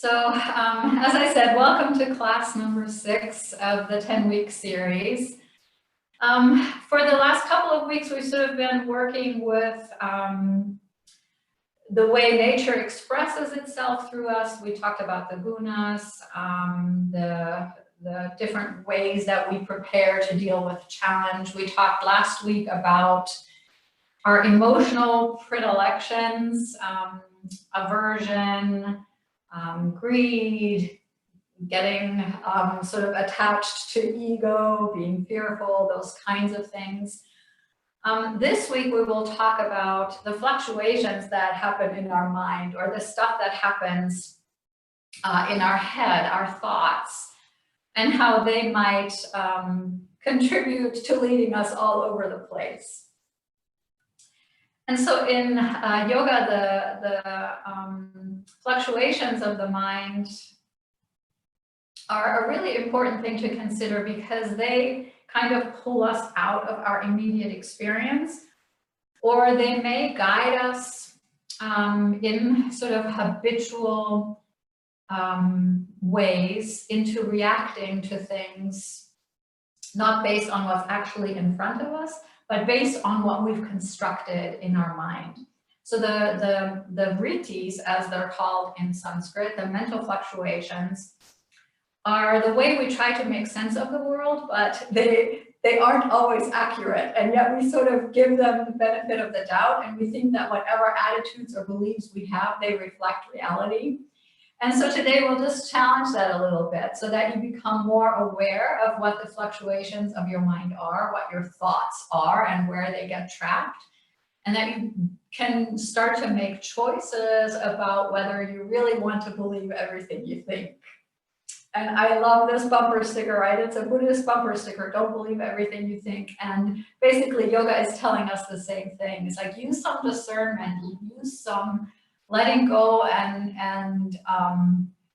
As I said, welcome to class number 6 of the 10-week series. For the last couple of weeks, we've sort of been working with the way nature expresses itself through us. We talked about the gunas, the different ways that we prepare to deal with challenge. We talked last week about our emotional predilections, aversion, greed, getting sort of attached to ego, being fearful, those kinds of things. This week we will talk about the fluctuations that happen in our mind, or the stuff that happens in our head, our thoughts, and how they might contribute to leading us all over the place. And so in yoga, the fluctuations of the mind are a really important thing to consider, because they kind of pull us out of our immediate experience, or they may guide us in sort of habitual ways into reacting to things, not based on what's actually in front of us, but based on what we've constructed in our mind. So the vrittis, as they're called in Sanskrit, the mental fluctuations, are the way we try to make sense of the world, but they aren't always accurate. And yet we sort of give them the benefit of the doubt, and we think that whatever attitudes or beliefs we have, they reflect reality. And so today we'll just challenge that a little bit, so that you become more aware of what the fluctuations of your mind are, what your thoughts are, and where they get trapped, and that you can start to make choices about whether you really want to believe everything you think. And I love this bumper sticker, right? It's a Buddhist bumper sticker, don't believe everything you think. And basically yoga is telling us the same thing. It's like, use some discernment, use some letting go, and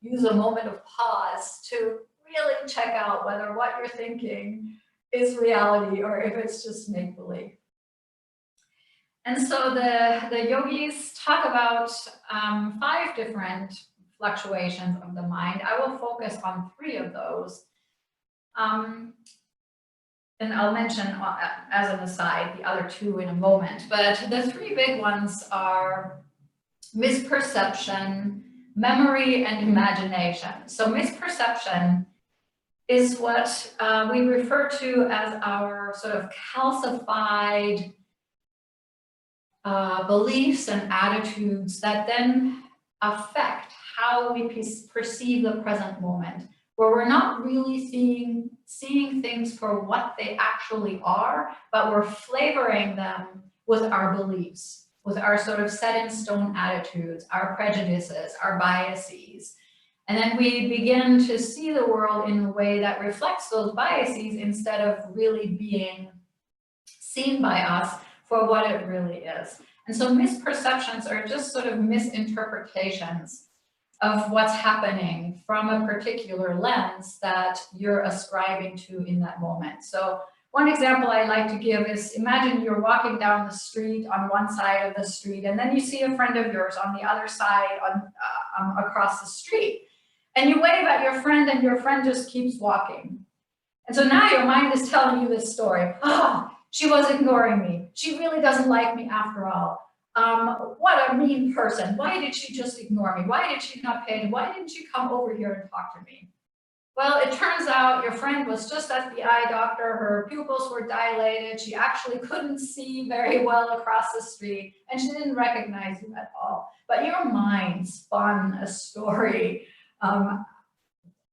use a moment of pause to really check out whether what you're thinking is reality or if it's just make-believe. And so the yogis talk about 5 different fluctuations of the mind. I will focus on 3 of those. And I'll mention as an aside the other 2 in a moment. But the 3 big ones are misperception, memory, and imagination. So misperception is what we refer to as our sort of calcified beliefs and attitudes that then affect how we perceive the present moment, where we're not really seeing things for what they actually are, but we're flavoring them with our beliefs, with our sort of set in stone attitudes, our prejudices, our biases. And then we begin to see the world in a way that reflects those biases, instead of really being seen by us for what it really is. And so misperceptions are just sort of misinterpretations of what's happening from a particular lens that you're ascribing to in that moment. So one example I like to give is, imagine you're walking down the street on one side of the street, and then you see a friend of yours on the other side across the street. And you wave at your friend, and your friend just keeps walking. And so now your mind is telling you this story. She was ignoring me. She really doesn't like me after all. What a mean person. Why did she just ignore me? Why did she not pay? Why didn't she come over here and talk to me? Well, it turns out your friend was just at the eye doctor. Her pupils were dilated. She actually couldn't see very well across the street, and she didn't recognize you at all. But your mind spun a story out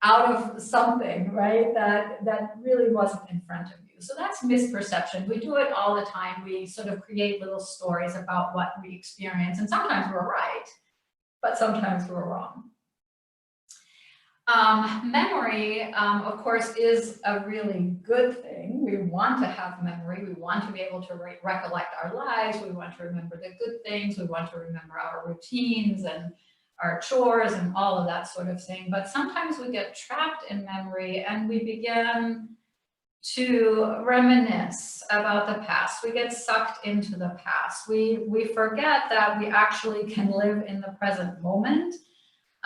of something, right, that really wasn't in front of you. So that's misperception. We do it all the time. We sort of create little stories about what we experience, and sometimes we're right, but sometimes we're wrong. Memory, of course, is a really good thing. We want to have memory. We want to be able to recollect our lives. We want to remember the good things. We want to remember our routines and our chores and all of that sort of thing. But sometimes we get trapped in memory, and we begin to reminisce about the past. We get sucked into the past. We forget that we actually can live in the present moment.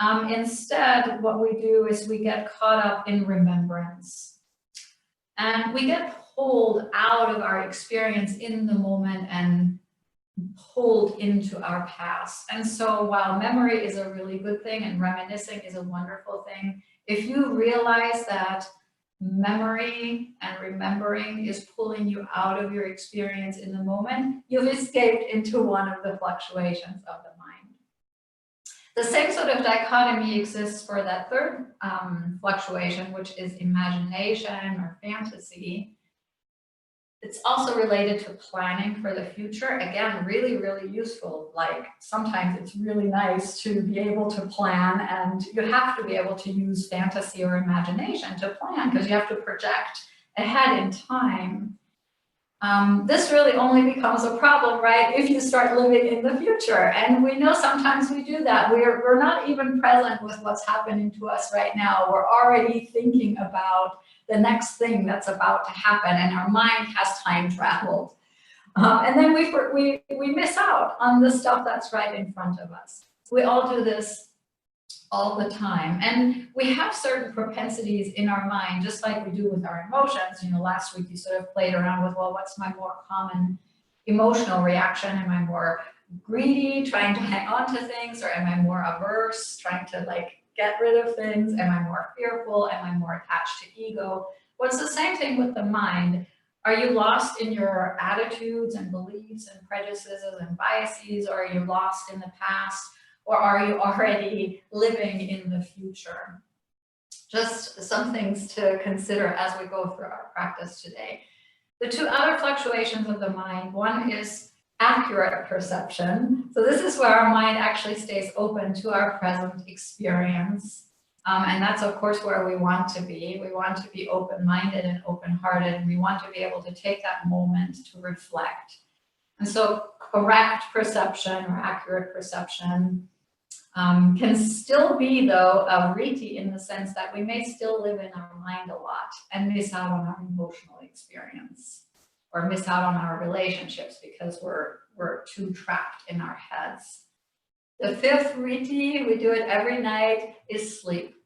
Instead, what we do is we get caught up in remembrance. And we get pulled out of our experience in the moment and pulled into our past. And so while memory is a really good thing and reminiscing is a wonderful thing, if you realize that memory and remembering is pulling you out of your experience in the moment, you've escaped into one of the fluctuations of the mind. The same sort of dichotomy exists for that third fluctuation, which is imagination or fantasy. It's also related to planning for the future. Again, really, really useful. Like sometimes it's really nice to be able to plan, and you have to be able to use fantasy or imagination to plan because you have to project ahead in time. This really only becomes a problem, right, if you start living in the future. And we know sometimes we do that. We're not even present with what's happening to us right now. We're already thinking about the next thing that's about to happen, and our mind has time traveled. And then we miss out on the stuff that's right in front of us. We all do this all the time. And we have certain propensities in our mind, just like we do with our emotions. You know, last week you sort of played around with, well, what's my more common emotional reaction? Am I more greedy, trying to hang on to things, or am I more averse, trying to like get rid of things? Am I more fearful? Am I more attached to ego? Well, it's the same thing with the mind. Are you lost in your attitudes and beliefs and prejudices and biases, or are you lost in the past? Or are you already living in the future? Just some things to consider as we go through our practice today. The two other fluctuations of the mind, one is accurate perception. So this is where our mind actually stays open to our present experience. And that's, of course, where we want to be. We want to be open-minded and open-hearted, and we want to be able to take that moment to reflect. And so correct perception or accurate perception can still be, though, a vritti in the sense that we may still live in our mind a lot and miss out on our emotional experience or miss out on our relationships because we're too trapped in our heads. The fifth vritti, we do it every night, is sleep.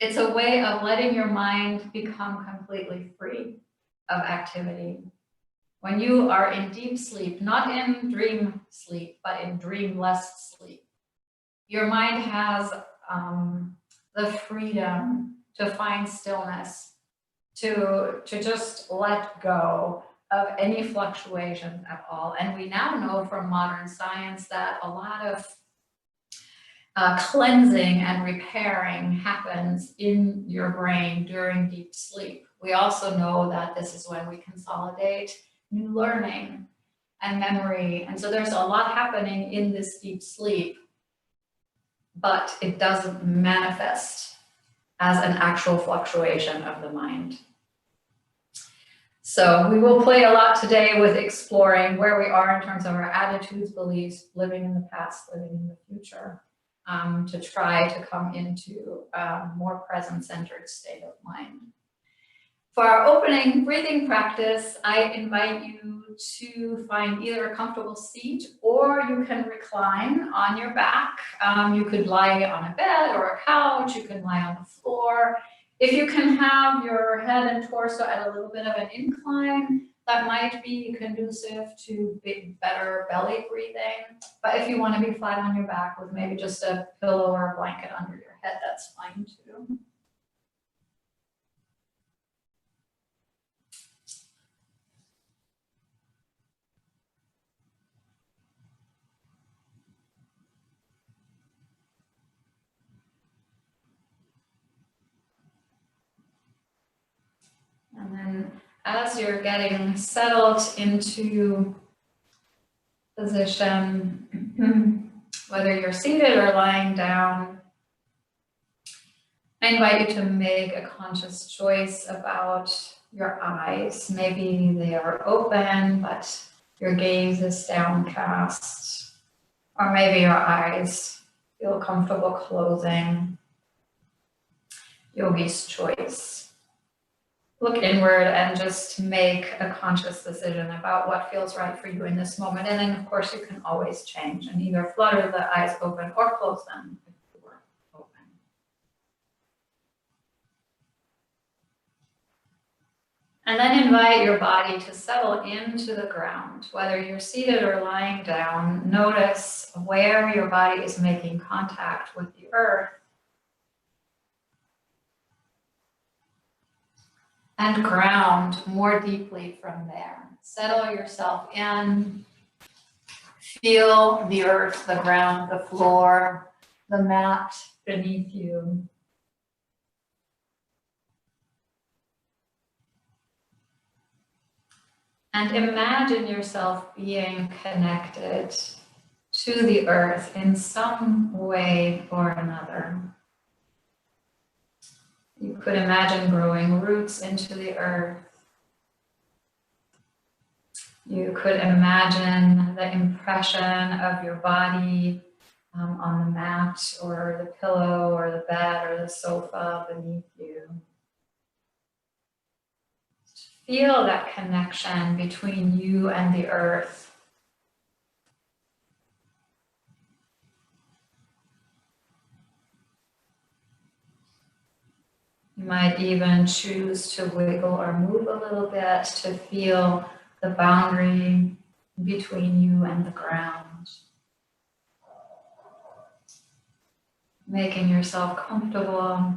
It's a way of letting your mind become completely free of activity. When you are in deep sleep, not in dream sleep, but in dreamless sleep, your mind has the freedom to find stillness, to just let go of any fluctuations at all. And we now know from modern science that a lot of cleansing and repairing happens in your brain during deep sleep. We also know that this is when we consolidate new learning and memory. And so there's a lot happening in this deep sleep, but it doesn't manifest as an actual fluctuation of the mind. So we will play a lot today with exploring where we are in terms of our attitudes, beliefs, living in the past, living in the future, to try to come into a more present-centered state of mind. For our opening breathing practice, I invite you to find either a comfortable seat or you can recline on your back. You could lie on a bed or a couch, you can lie on the floor. If you can have your head and torso at a little bit of an incline, that might be conducive to better belly breathing. But if you want to be flat on your back with maybe just a pillow or a blanket under your head, that's fine too. And then as you're getting settled into position, whether you're seated or lying down, I invite you to make a conscious choice about your eyes. Maybe they are open, but your gaze is downcast. Or maybe your eyes feel comfortable closing. Yogi's choice. Look inward and just make a conscious decision about what feels right for you in this moment. And then, of course, you can always change and either flutter the eyes open or close them if And then invite your body to settle into the ground. Whether you're seated or lying down, notice where your body is making contact with the earth. And ground more deeply from there. Settle yourself in. Feel the earth, the ground, the floor, the mat beneath you. And imagine yourself being connected to the earth in some way or another. You could imagine growing roots into the earth. You could imagine the impression of your body on the mat or the pillow or the bed or the sofa beneath you. Feel that connection between you and the earth. You might even choose to wiggle or move a little bit to feel the boundary between you and the ground. Making yourself comfortable.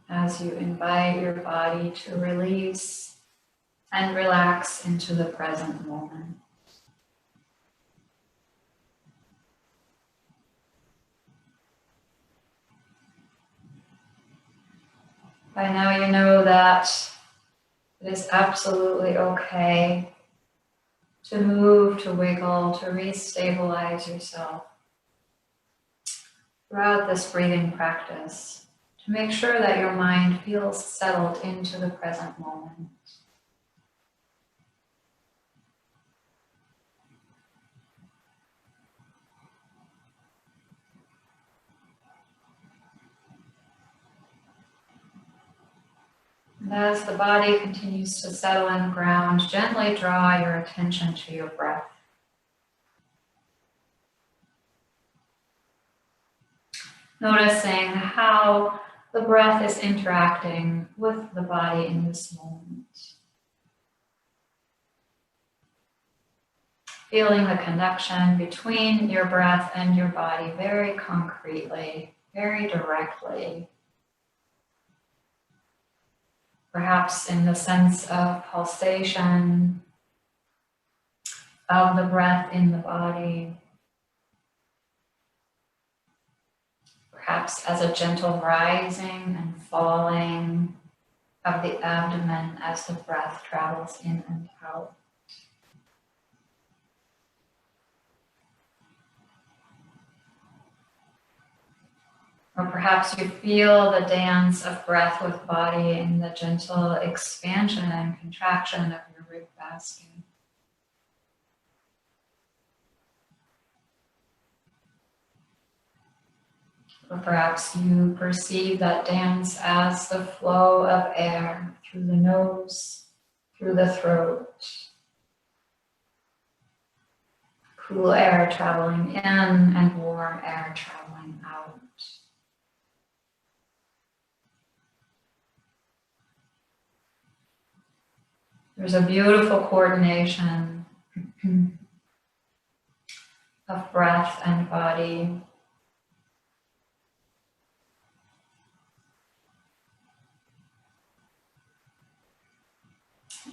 As you invite your body to release and relax into the present moment. By now you know that it is absolutely okay to move, to wiggle, to re-stabilize yourself throughout this breathing practice, to make sure that your mind feels settled into the present moment. And as the body continues to settle in the ground, gently draw your attention to your breath. Noticing how the breath is interacting with the body in this moment. Feeling the connection between your breath and your body very concretely, very directly. Perhaps in the sense of pulsation of the breath in the body. Perhaps as a gentle rising and falling of the abdomen as the breath travels in and out. Or perhaps you feel the dance of breath with body in the gentle expansion and contraction of your rib basket. Or perhaps you perceive that dance as the flow of air through the nose, through the throat. Cool air traveling in and warm air traveling out. There's a beautiful coordination of breath and body.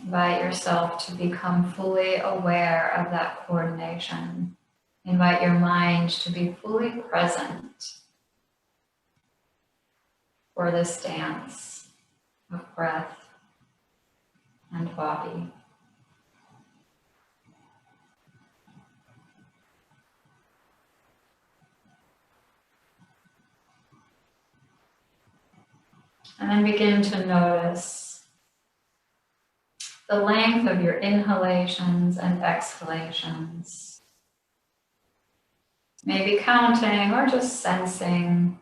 Invite yourself to become fully aware of that coordination. Invite your mind to be fully present for this dance of breath and body. And then begin to notice the length of your inhalations and exhalations. Maybe counting or just sensing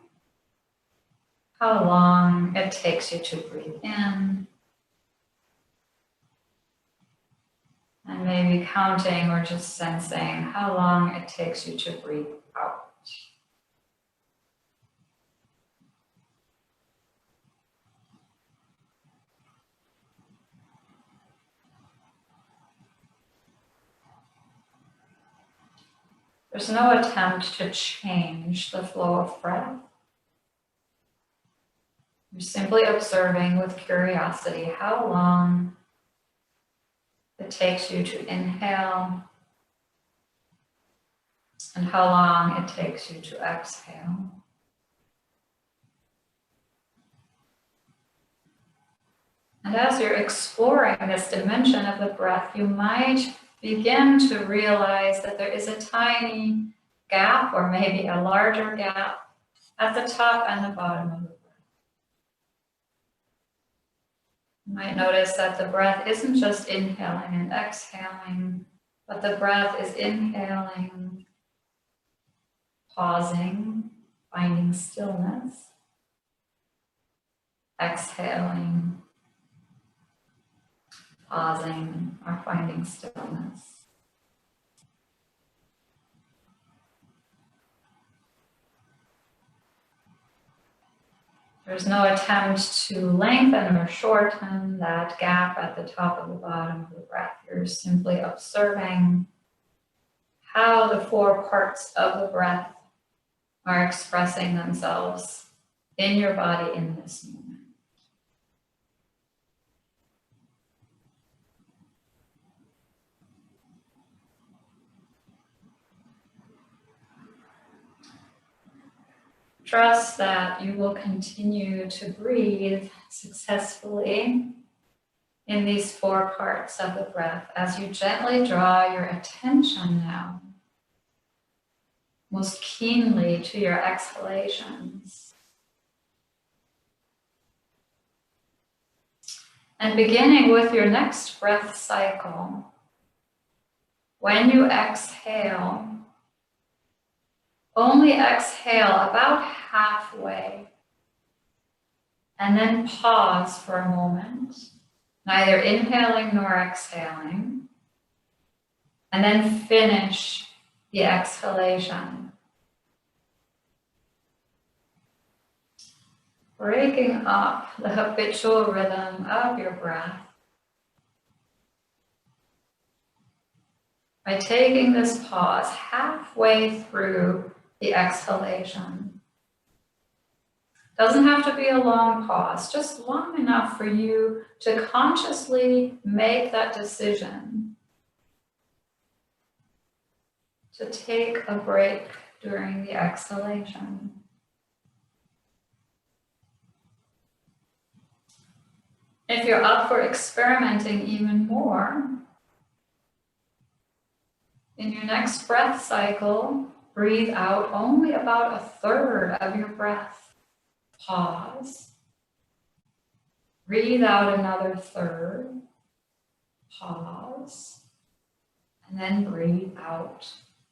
how long it takes you to breathe in. And maybe maybe counting or just sensing how long it takes you to breathe out. There's no attempt to change the flow of breath. You're simply observing with curiosity how long it takes you to inhale and how long it takes you to exhale. And as you're exploring this dimension of the breath, you might begin to realize that there is a tiny gap, or maybe a larger gap, at the top and the bottom of the breath. You might notice that the breath isn't just inhaling and exhaling, but the breath is inhaling, pausing, finding stillness, exhaling, pausing, or finding stillness. There's no attempt to lengthen or shorten that gap at the top of the bottom of the breath. You're simply observing how the four parts of the breath are expressing themselves in your body in this moment. Trust that you will continue to breathe successfully in these four parts of the breath as you gently draw your attention now most keenly to your exhalations. And beginning with your next breath cycle, when you exhale, only exhale about halfway and then pause for a moment, neither inhaling nor exhaling, and then finish the exhalation. Breaking up the habitual rhythm of your breath by taking this pause halfway through the exhalation. Doesn't have to be a long pause, just long enough for you to consciously make that decision to take a break during the exhalation. If you're up for experimenting even more, in your next breath cycle, breathe out only about a third of your breath. Pause. Breathe out another third. Pause. And then breathe out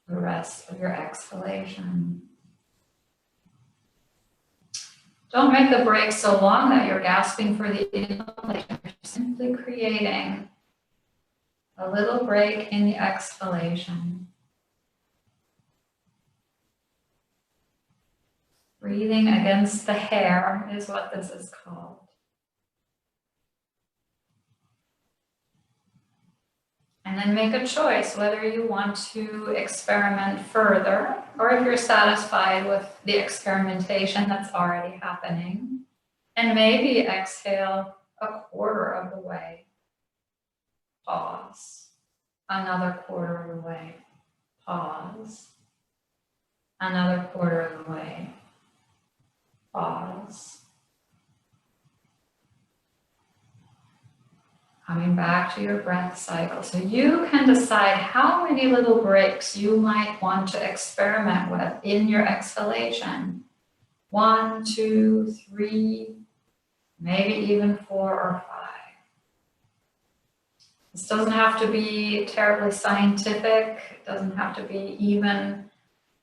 the rest of your exhalation. Don't make the break so long that you're gasping for the inhalation. You're simply creating a little break in the exhalation. Breathing against the hair is what this is called. And then make a choice whether you want to experiment further or if you're satisfied with the experimentation that's already happening. And maybe exhale a quarter of the way. Pause. Another quarter of the way. Pause. Another quarter of the way. Pause. Coming back to your breath cycle. So you can decide how many little breaks you might want to experiment with in your exhalation. 1, 2, 3, maybe even 4 or 5. This doesn't have to be terribly scientific. It doesn't have to be even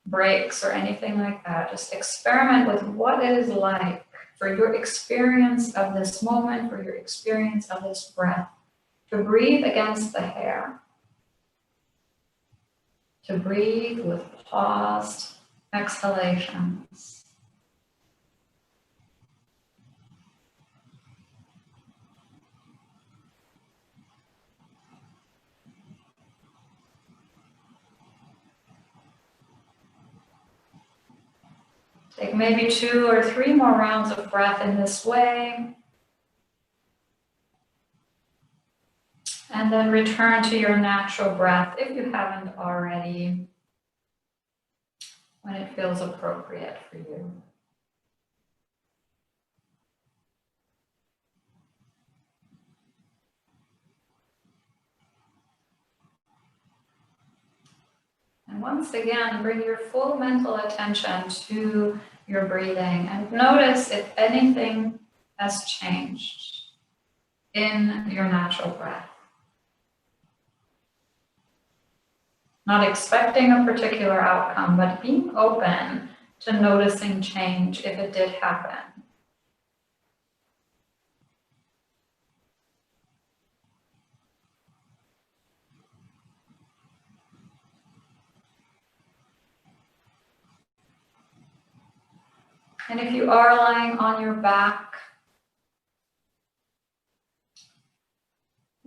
breaks or anything like that. Just experiment with what it is like for your experience of this moment, for your experience of this breath, to breathe against the hair. to breathe with paused exhalations. Take maybe 2 or 3 more rounds of breath in this way. And then return to your natural breath if you haven't already, when it feels appropriate for you. And once again, bring your full mental attention to your breathing and notice if anything has changed in your natural breath. Not expecting a particular outcome, but being open to noticing change if it did happen. And if you are lying on your back,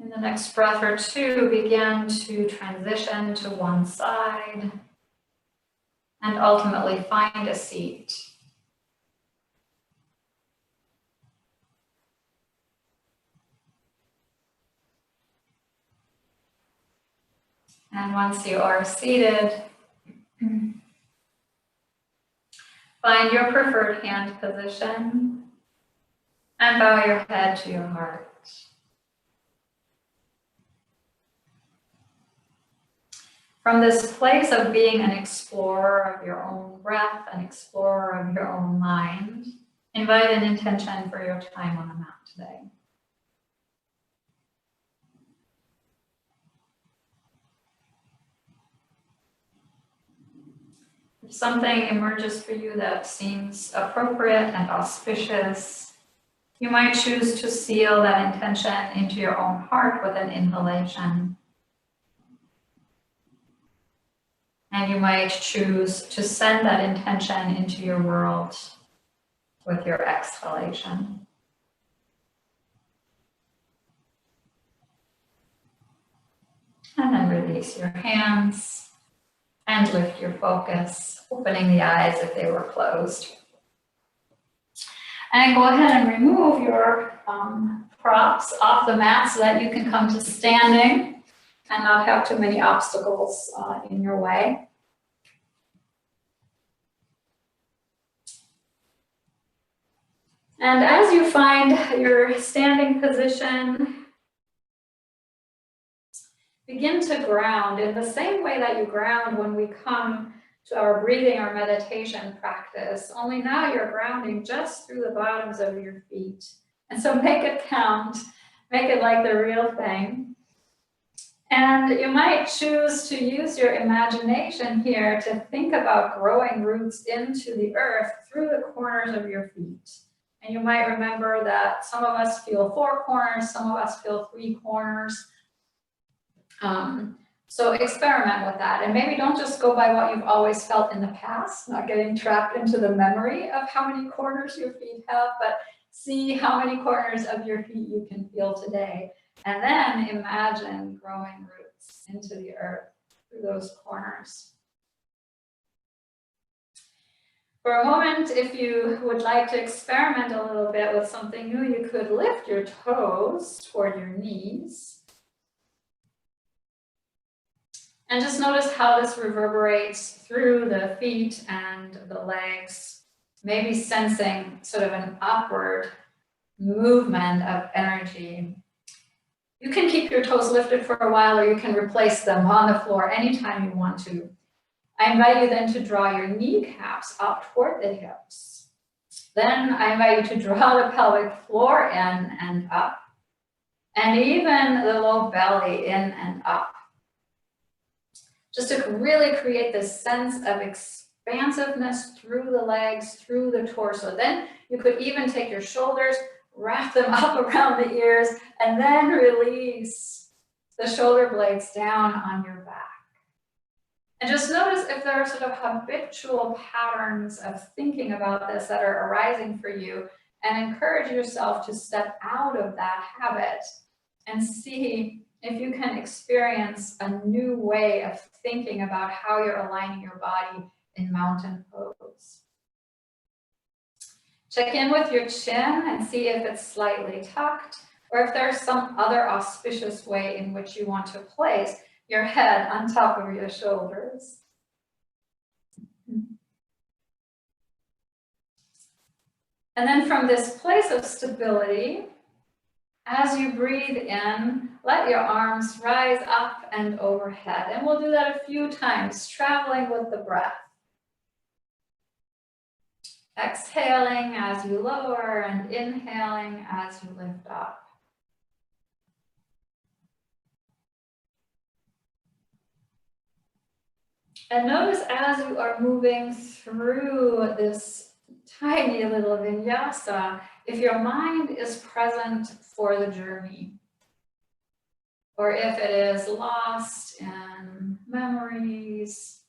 in the next breath or two, begin to transition to one side and ultimately find a seat. And once you are seated, find your preferred hand position and bow your head to your heart. From this place of being an explorer of your own breath, an explorer of your own mind, invite an intention for your time on the mat today. If something emerges for you that seems appropriate and auspicious, you might choose to seal that intention into your own heart with an inhalation. And you might choose to send that intention into your world with your exhalation. And then release your hands and lift your focus, opening the eyes if they were closed. And go ahead and remove your props off the mat so that you can come to standing and not have too many obstacles in your way. And as you find your standing position, begin to ground in the same way that you ground when we come to our breathing or meditation practice, only now you're grounding just through the bottoms of your feet. And so make it count, make it like the real thing. And you might choose to use your imagination here to think about growing roots into the earth through the corners of your feet. And you might remember that some of us feel 4 corners, some of us feel 3 corners. So experiment with that. And maybe don't just go by what you've always felt in the past, not getting trapped into the memory of how many corners your feet have, but see how many corners of your feet you can feel today. And then imagine growing roots into the earth through those corners. For a moment, if you would like to experiment a little bit with something new, you could lift your toes toward your knees. And just notice how this reverberates through the feet and the legs, maybe sensing sort of an upward movement of energy. You can keep your toes lifted for a while, or you can replace them on the floor anytime you want to. I invite you then to draw your kneecaps up toward the hips. Then I invite you to draw the pelvic floor in and up, and even the low belly in and up. Just to really create this sense of expansiveness through the legs, through the torso. Then you could even take your shoulders, wrap them up around the ears, and then release the shoulder blades down on your back. And just notice if there are sort of habitual patterns of thinking about this that are arising for you, and encourage yourself to step out of that habit and see if you can experience a new way of thinking about how you're aligning your body in mountain pose. Check in with your chin and see if it's slightly tucked, or if there's some other auspicious way in which you want to place your head on top of your shoulders. And then from this place of stability, as you breathe in, let your arms rise up and overhead. And we'll do that a few times, traveling with the breath. Exhaling as you lower and inhaling as you lift up. And notice as you are moving through this tiny little vinyasa, if your mind is present for the journey, or if it is lost in memories,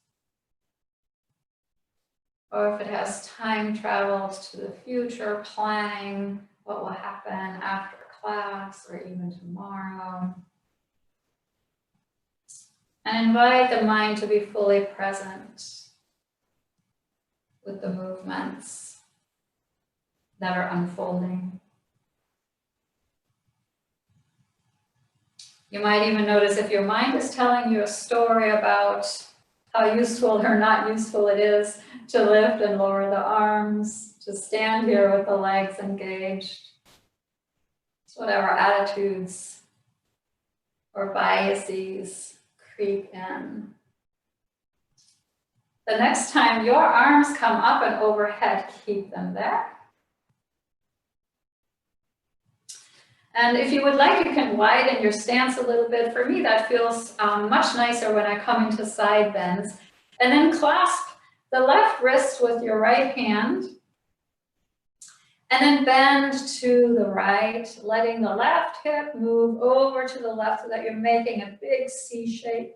or if it has time traveled to the future, planning what will happen after class or even tomorrow. And invite the mind to be fully present with the movements that are unfolding. You might even notice if your mind is telling you a story about how useful or not useful it is to lift and lower the arms, to stand here with the legs engaged. So whatever attitudes or biases creep in. The next time your arms come up and overhead, keep them there. And if you would like, you can widen your stance a little bit. For me, that feels much nicer when I come into side bends. And then clasp the left wrist with your right hand. And then bend to the right, letting the left hip move over to the left so that you're making a big C shape.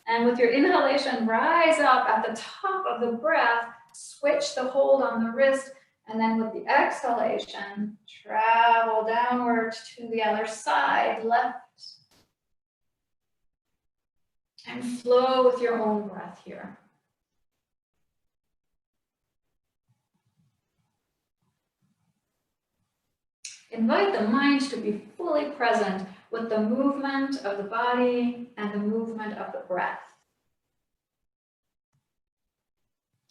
And with your inhalation, rise up at the top of the breath, switch the hold on the wrist, and then with the exhalation, travel downward to the other side, left. And flow with your own breath here. Invite the mind to be fully present with the movement of the body and the movement of the breath.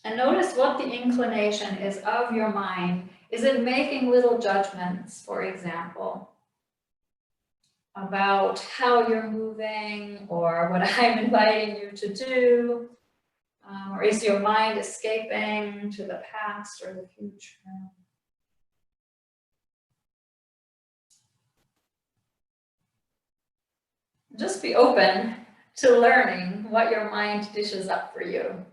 And notice what the inclination is of your mind. Is it making little judgments, for example, about how you're moving or what I'm inviting you to do? Or is your mind escaping to the past or the future? Just be open to learning what your mind dishes up for you.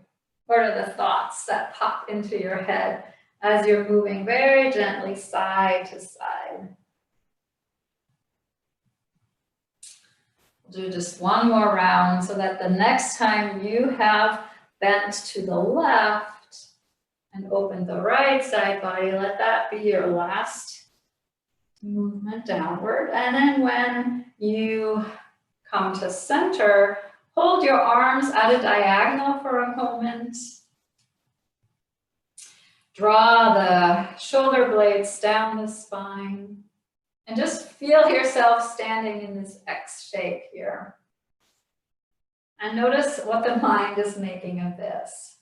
What are the thoughts that pop into your head as you're moving very gently side to side? We'll do just one more round so that the next time you have bent to the left and open the right side body, let that be your last movement downward. And then when you come to center, hold your arms at a diagonal for a moment. Draw the shoulder blades down the spine. And just feel yourself standing in this X shape here. And notice what the mind is making of this.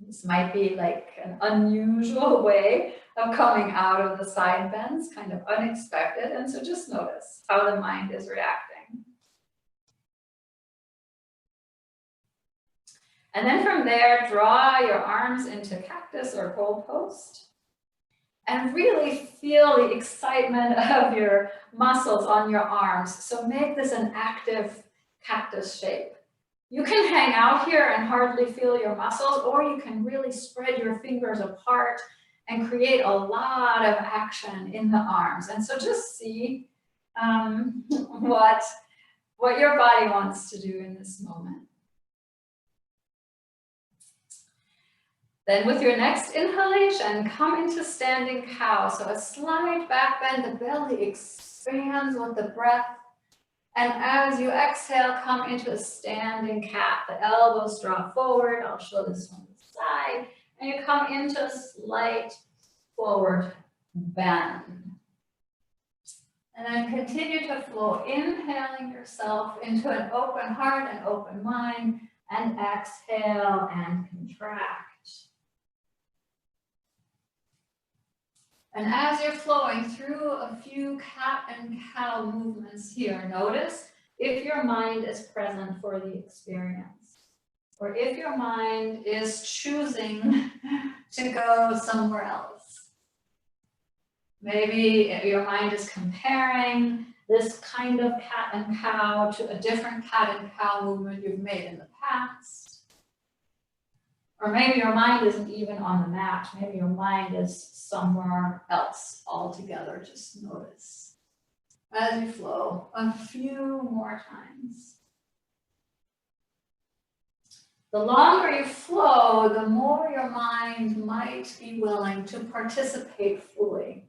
This might be like an unusual way of coming out of the side bends, kind of unexpected. And so just notice how the mind is reacting. And then from there, draw your arms into cactus or goalpost. And really feel the excitement of your muscles on your arms. So make this an active cactus shape. You can hang out here and hardly feel your muscles, or you can really spread your fingers apart and create a lot of action in the arms. And so just see what your body wants to do in this moment. Then with your next inhalation, come into standing cow. So a slight back bend, the belly expands with the breath. And as you exhale, come into a standing cat. The elbows draw forward. I'll show this from the side. And you come into a slight forward bend. And then continue to flow, inhaling yourself into an open heart and open mind, and exhale and contract. And as you're flowing through a few cat and cow movements here, notice if your mind is present for the experience, or if your mind is choosing to go somewhere else. Maybe your mind is comparing this kind of cat and cow to a different cat and cow movement you've made in the past. Or maybe your mind isn't even on the mat. Maybe your mind is somewhere else altogether. Just notice as you flow a few more times. The longer you flow, the more your mind might be willing to participate fully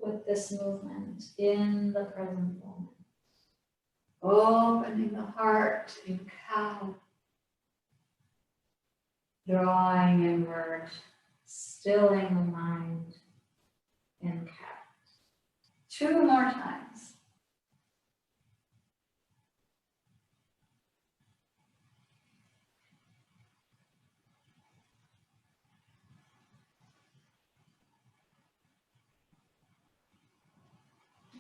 with this movement in the present moment. Opening the heart in cow. Drawing inward, stilling the mind in cat. 2 more times.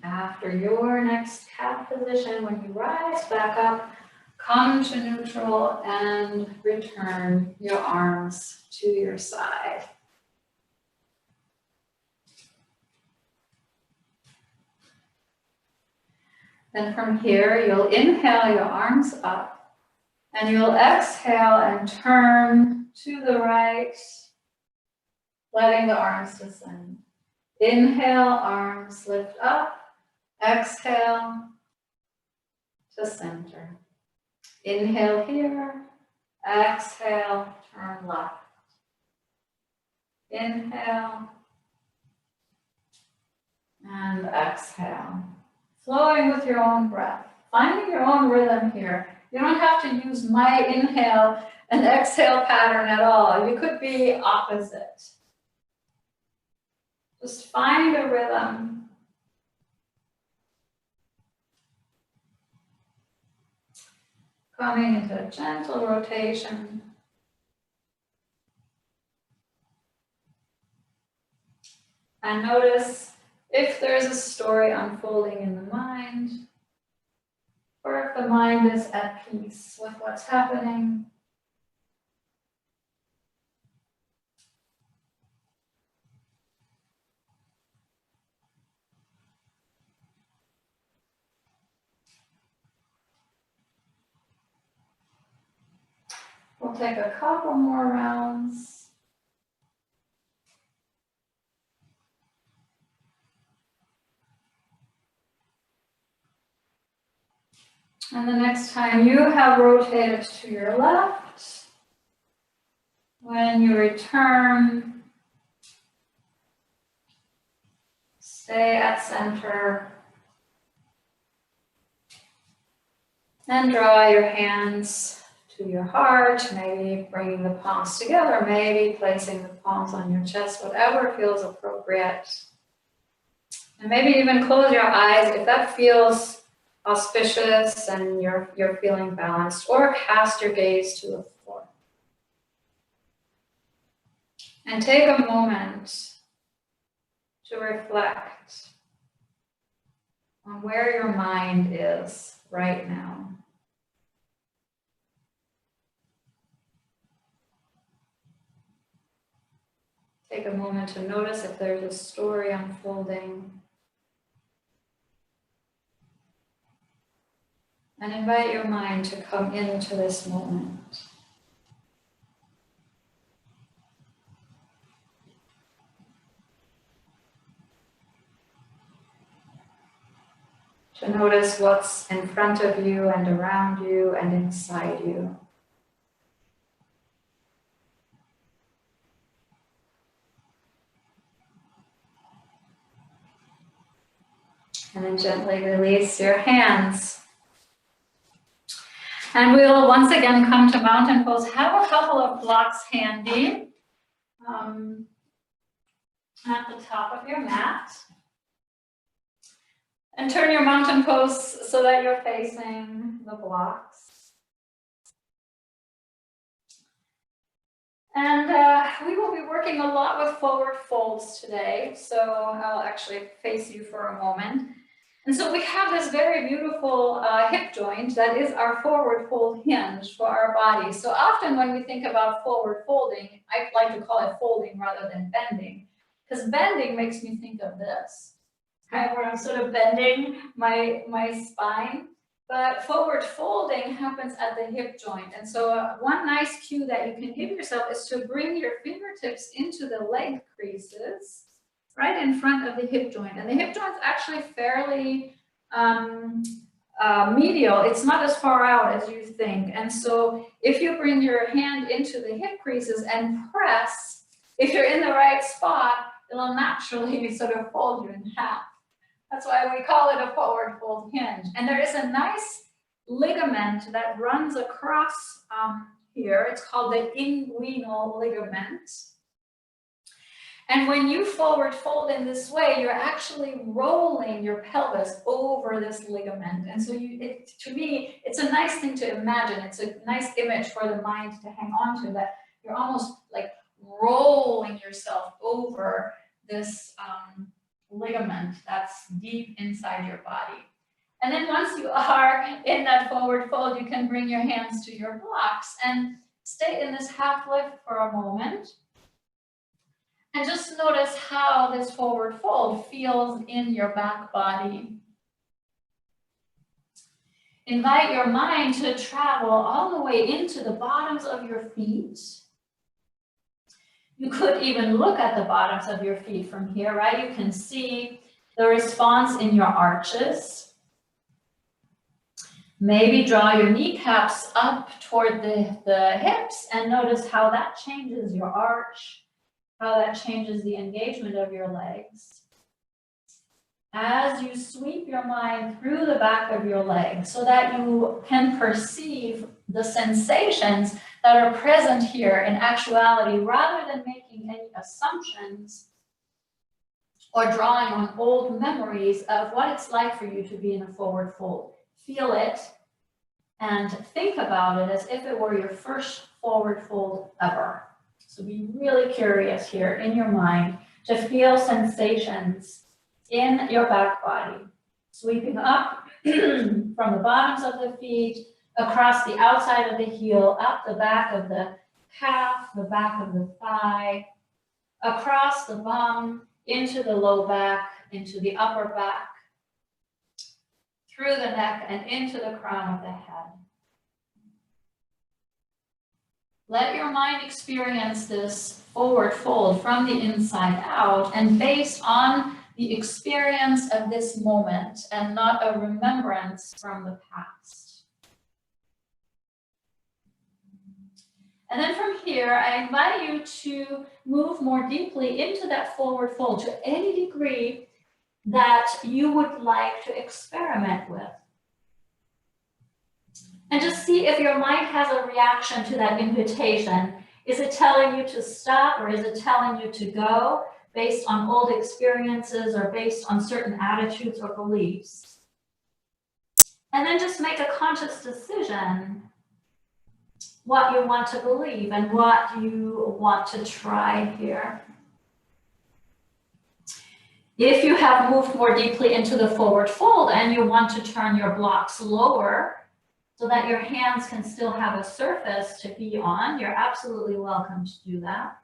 After your next cat position, when you rise back up, come to neutral and return your arms to your side. Then from here, you'll inhale your arms up, and you'll exhale and turn to the right, letting the arms descend. Inhale, arms lift up. Exhale to center. Inhale here, exhale, turn left. Inhale, and exhale. Flowing with your own breath, finding your own rhythm here. You don't have to use my inhale and exhale pattern at all. You could be opposite. Just find a rhythm. Coming into a gentle rotation. And notice if there's a story unfolding in the mind, or if the mind is at peace with what's happening. We'll take a couple more rounds. And the next time you have rotated to your left, when you return, stay at center. And draw your hands to your heart, maybe bringing the palms together, maybe placing the palms on your chest, whatever feels appropriate. And maybe even close your eyes if that feels auspicious and you're feeling balanced, or cast your gaze to the floor. And take a moment to reflect on where your mind is right now. Take a moment to notice if there's a story unfolding. And invite your mind to come into this moment. To notice what's in front of you and around you and inside you. And then gently release your hands. And we'll once again come to mountain pose. Have a couple of blocks handy at the top of your mat. And turn your mountain pose so that you're facing the blocks. And we will be working a lot with forward folds today. So I'll actually face you for a moment. And so we have this very beautiful hip joint that is our forward fold hinge for our body. So often when we think about forward folding, I like to call it folding rather than bending, because bending makes me think of this, right, where I'm sort of bending my spine. But forward folding happens at the hip joint. And so one nice cue that you can give yourself is to bring your fingertips into the leg creases, right in front of the hip joint. And the hip joint is actually fairly medial. It's not as far out as you think. And so if you bring your hand into the hip creases and press, if you're in the right spot, it'll naturally sort of fold you in half. That's why we call it a forward fold hinge. And there is a nice ligament that runs across here. It's called the inguinal ligament. And when you forward fold in this way, you're actually rolling your pelvis over this ligament. And so to me, it's a nice thing to imagine. It's a nice image for the mind to hang on to, that you're almost like rolling yourself over this ligament that's deep inside your body. And then once you are in that forward fold, you can bring your hands to your blocks and stay in this half lift for a moment. And just notice how this forward fold feels in your back body. Invite your mind to travel all the way into the bottoms of your feet. You could even look at the bottoms of your feet from here, right? You can see the response in your arches. Maybe draw your kneecaps up toward the hips and notice how that changes your arch, how that changes the engagement of your legs. As you sweep your mind through the back of your legs so that you can perceive the sensations that are present here in actuality, rather than making any assumptions or drawing on old memories of what it's like for you to be in a forward fold. Feel it and think about it as if it were your first forward fold ever. So be really curious here in your mind to feel sensations in your back body, sweeping up from the bottoms of the feet, across the outside of the heel, up the back of the calf, the back of the thigh, across the bum, into the low back, into the upper back, through the neck and into the crown of the head. Let your mind experience this forward fold from the inside out and based on the experience of this moment and not a remembrance from the past. And then from here, I invite you to move more deeply into that forward fold to any degree that you would like to experiment with. And just see if your mind has a reaction to that invitation. Is it telling you to stop, or is it telling you to go based on old experiences or based on certain attitudes or beliefs? And then just make a conscious decision what you want to believe and what you want to try here. If you have moved more deeply into the forward fold and you want to turn your blocks lower so that your hands can still have a surface to be on, you're absolutely welcome to do that.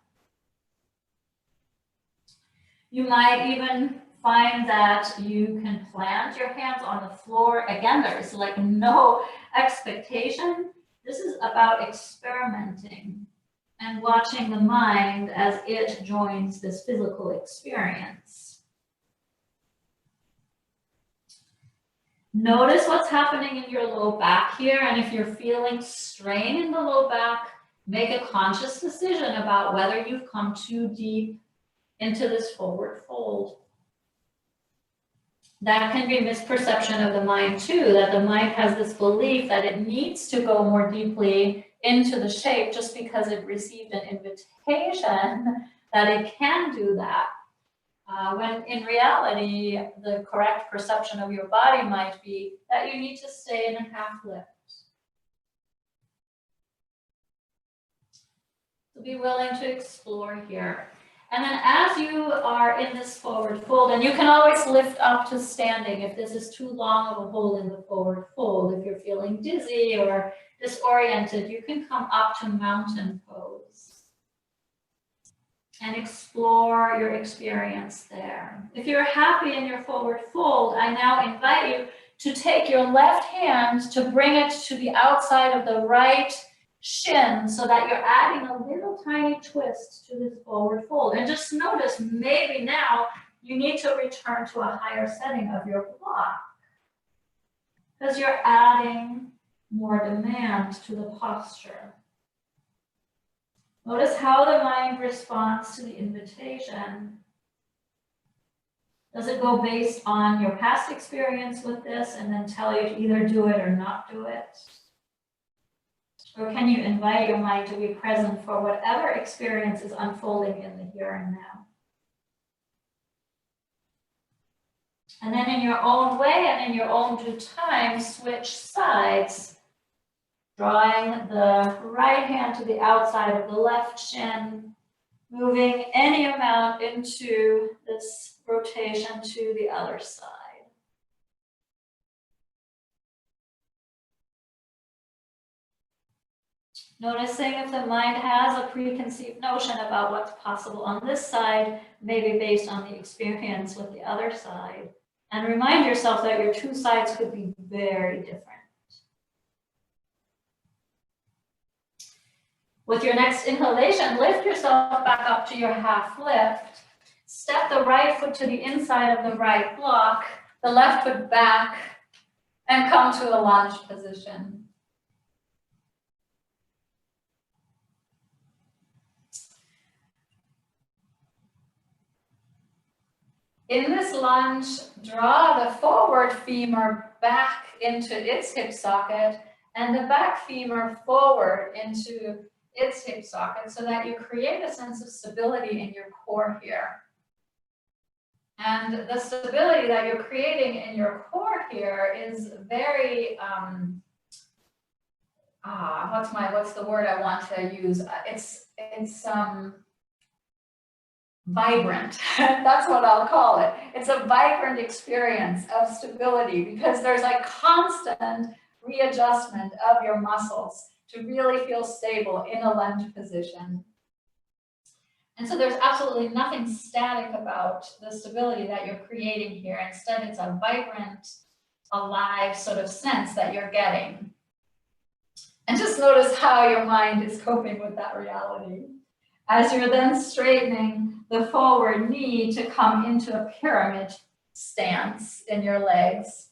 You might even find that you can plant your hands on the floor. Again, there's like no expectation. This is about experimenting and watching the mind as it joins this physical experience. Notice what's happening in your low back here, and if you're feeling strain in the low back, make a conscious decision about whether you've come too deep into this forward fold. That can be misperception of the mind too, that the mind has this belief that it needs to go more deeply into the shape just because it received an invitation that it can do that. When in reality, the correct perception of your body might be that you need to stay in a half lift. So be willing to explore here. And then as you are in this forward fold, and you can always lift up to standing if this is too long of a hold in the forward fold. If you're feeling dizzy or disoriented, you can come up to mountain pose and explore your experience there. If you're happy in your forward fold, I now invite you to take your left hand to bring it to the outside of the right shin so that you're adding a little tiny twist to this forward fold. And just notice maybe now you need to return to a higher setting of your block because you're adding more demand to the posture. Notice how the mind responds to the invitation. Does it go based on your past experience with this and then tell you to either do it or not do it? Or can you invite your mind to be present for whatever experience is unfolding in the here and now? And then in your own way and in your own due time, switch sides, drawing the right hand to the outside of the left shin, moving any amount into this rotation to the other side. Noticing if the mind has a preconceived notion about what's possible on this side, maybe based on the experience with the other side. And remind yourself that your two sides could be very different. With your next inhalation, lift yourself back up to your half lift. Step the right foot to the inside of the right block, the left foot back, and come to a lunge position. In this lunge, draw the forward femur back into its hip socket and the back femur forward into its hip socket so that you create a sense of stability in your core here. And the stability that you're creating in your core here is very, what's the word I want to use? It's vibrant. That's what I'll call it. It's a vibrant experience of stability because there's a constant readjustment of your muscles to really feel stable in a lunge position. And so there's absolutely nothing static about the stability that you're creating here. Instead, it's a vibrant, alive sort of sense that you're getting. And just notice how your mind is coping with that reality. As you're then straightening the forward knee to come into a pyramid stance in your legs.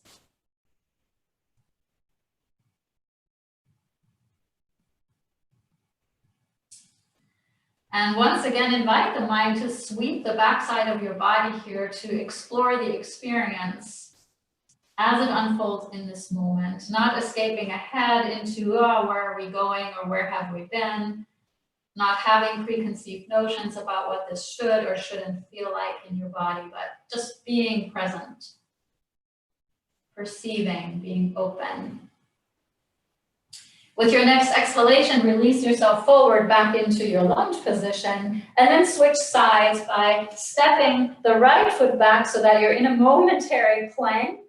And once again, invite the mind to sweep the backside of your body here to explore the experience as it unfolds in this moment, not escaping ahead into, oh, where are we going or where have we been? Not having preconceived notions about what this should or shouldn't feel like in your body, but just being present, perceiving, being open. With your next exhalation, release yourself forward back into your lunge position, and then switch sides by stepping the right foot back so that you're in a momentary plank,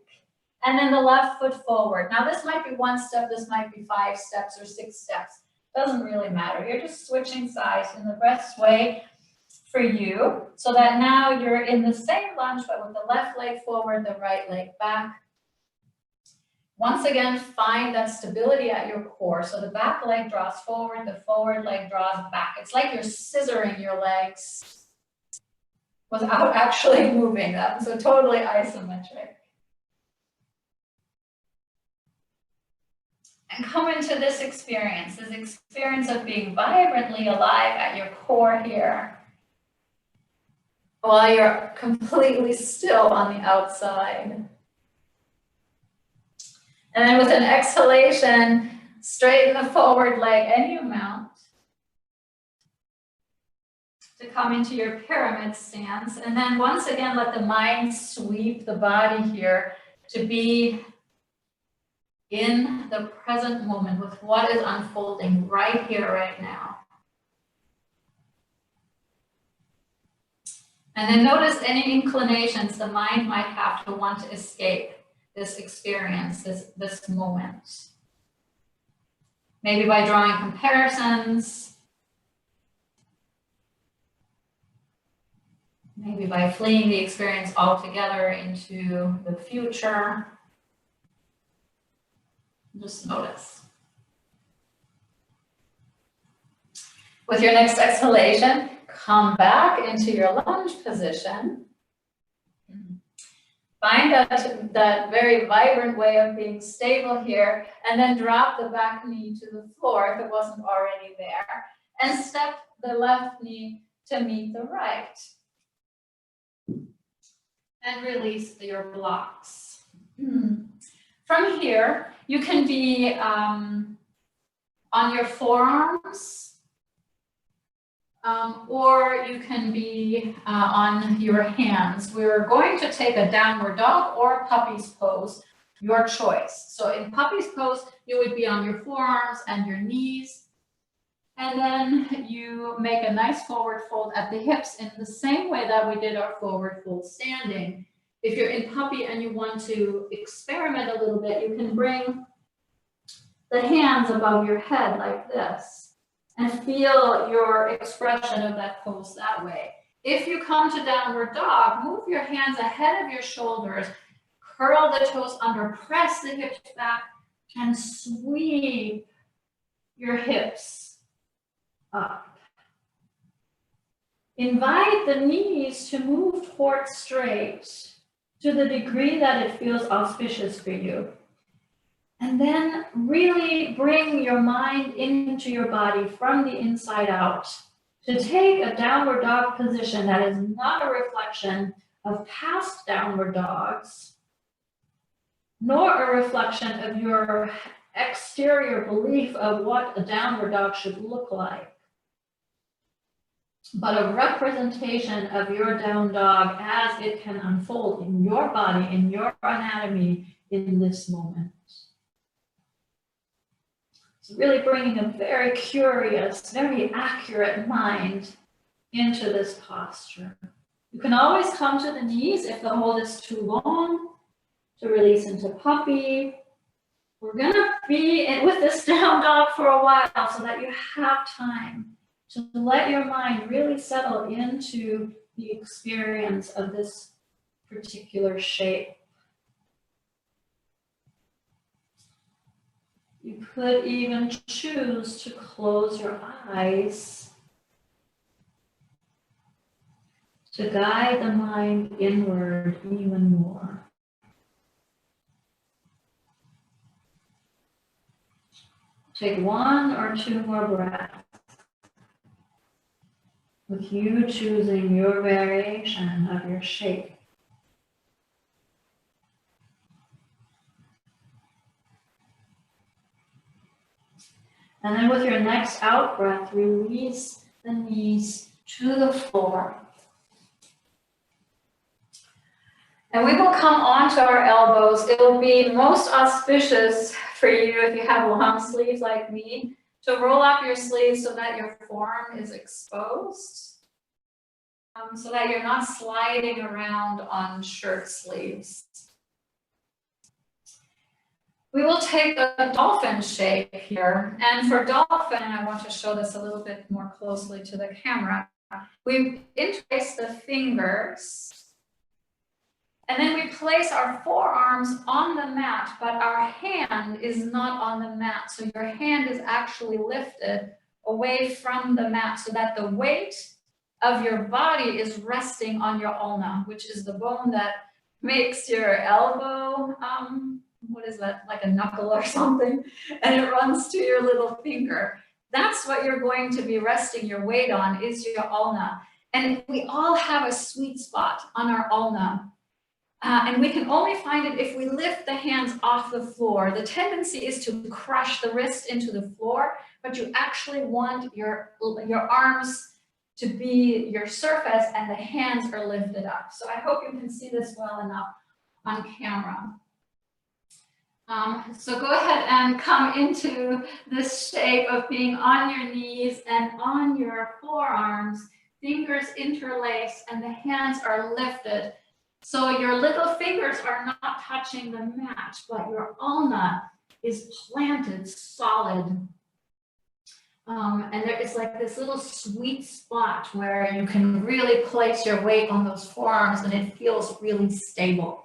and then the left foot forward. Now this might be one step, this might be 5 steps or 6 steps. Doesn't really matter. You're just switching sides in the best way for you so that now you're in the same lunge, but with the left leg forward, the right leg back. Once again, find that stability at your core. So the back leg draws forward, the forward leg draws back. It's like you're scissoring your legs without actually moving them. So totally isometric. And come into this experience of being vibrantly alive at your core here. while you're completely still on the outside. And then with an exhalation, straighten the forward leg any amount to come into your pyramid stance. And then once again, let the mind sweep the body here to be in the present moment with what is unfolding right here, right now. And then notice any inclinations the mind might have to want to escape this experience, this moment. Maybe by drawing comparisons, maybe by fleeing the experience altogether into the future. Just notice. With your next exhalation, come back into your lunge position. Find that very vibrant way of being stable here, and then drop the back knee to the floor if it wasn't already there, and step the left knee to meet the right. And release your blocks. From here, you can be on your forearms, or you can be on your hands. We're going to take a downward dog or puppy's pose, your choice. So in puppy's pose, you would be on your forearms and your knees. And then you make a nice forward fold at the hips in the same way that we did our forward fold standing. If you're in puppy and you want to experiment a little bit, you can bring the hands above your head like this and feel your expression of that pose that way. If you come to downward dog, move your hands ahead of your shoulders, curl the toes under, press the hips back, and sweep your hips up. Invite the knees to move towards straight to the degree that it feels auspicious for you. And then really bring your mind into your body from the inside out to take a downward dog position that is not a reflection of past downward dogs, nor a reflection of your exterior belief of what a downward dog should look like, but a representation of your down dog as it can unfold in your body, in your anatomy, in this moment. So really bringing a very curious, very accurate mind into this posture. You can always come to the knees if the hold is too long to release into puppy. We're gonna be with this down dog for a while so that you have time to let your mind really settle into the experience of this particular shape. You could even choose to close your eyes to guide the mind inward even more. Take one or two more breaths, with you choosing your variation of your shape. And then with your next out breath, release the knees to the floor. And we will come onto our elbows. It will be most auspicious for you if you have long sleeves like me to roll up your sleeves so that your forearm is exposed, so that you're not sliding around on shirt sleeves. We will take a dolphin shape here. And for dolphin, and I want to show this a little bit more closely to the camera, we interlace the fingers, and then we place our forearms on the mat, but our hand is not on the mat. So your hand is actually lifted away from the mat so that the weight of your body is resting on your ulna, which is the bone that makes your elbow, what is that, like a knuckle or something, and it runs to your little finger. That's what you're going to be resting your weight on, is your ulna. And we all have a sweet spot on our ulna. And we can only find it if we lift the hands off the floor. The tendency is to crush the wrist into the floor, but you actually want your arms to be your surface and the hands are lifted up. So I hope you can see this well enough on camera. So go ahead and come into this shape of being on your knees and on your forearms, fingers interlace and the hands are lifted. So your little fingers are not touching the mat, but your ulna is planted solid. And there is like this little sweet spot where you can really place your weight on those forearms and it feels really stable.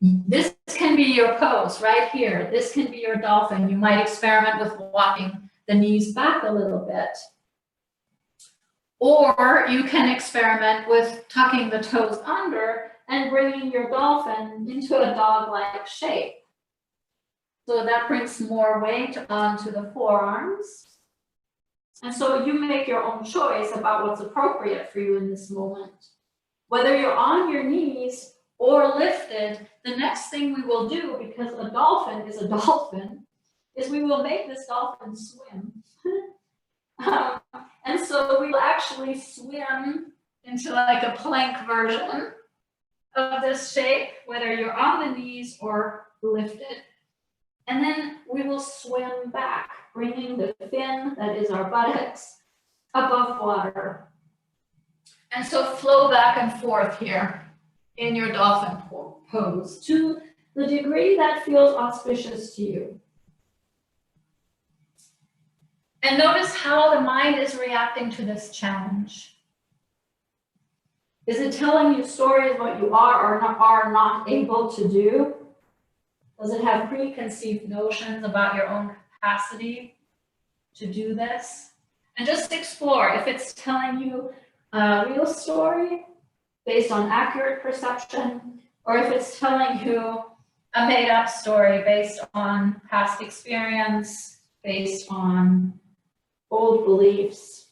This can be your pose right here. This can be your dolphin. You might experiment with walking the knees back a little bit. Or you can experiment with tucking the toes under and bringing your dolphin into a dog-like shape. So that brings more weight onto the forearms. And so you make your own choice about what's appropriate for you in this moment. Whether you're on your knees or lifted, the next thing we will do, because a dolphin is a dolphin, is we will make this dolphin swim. And so we will actually swim into like a plank version of this shape, whether you're on the knees or lifted. And then we will swim back, bringing the fin, that is our buttocks, above water. And so flow back and forth here in your dolphin pose to the degree that feels auspicious to you. And notice how the mind is reacting to this challenge. Is it telling you stories what you are or are not able to do? Does it have preconceived notions about your own capacity to do this? And just explore if it's telling you a real story based on accurate perception, or if it's telling you a made-up story based on past experience, based on old beliefs.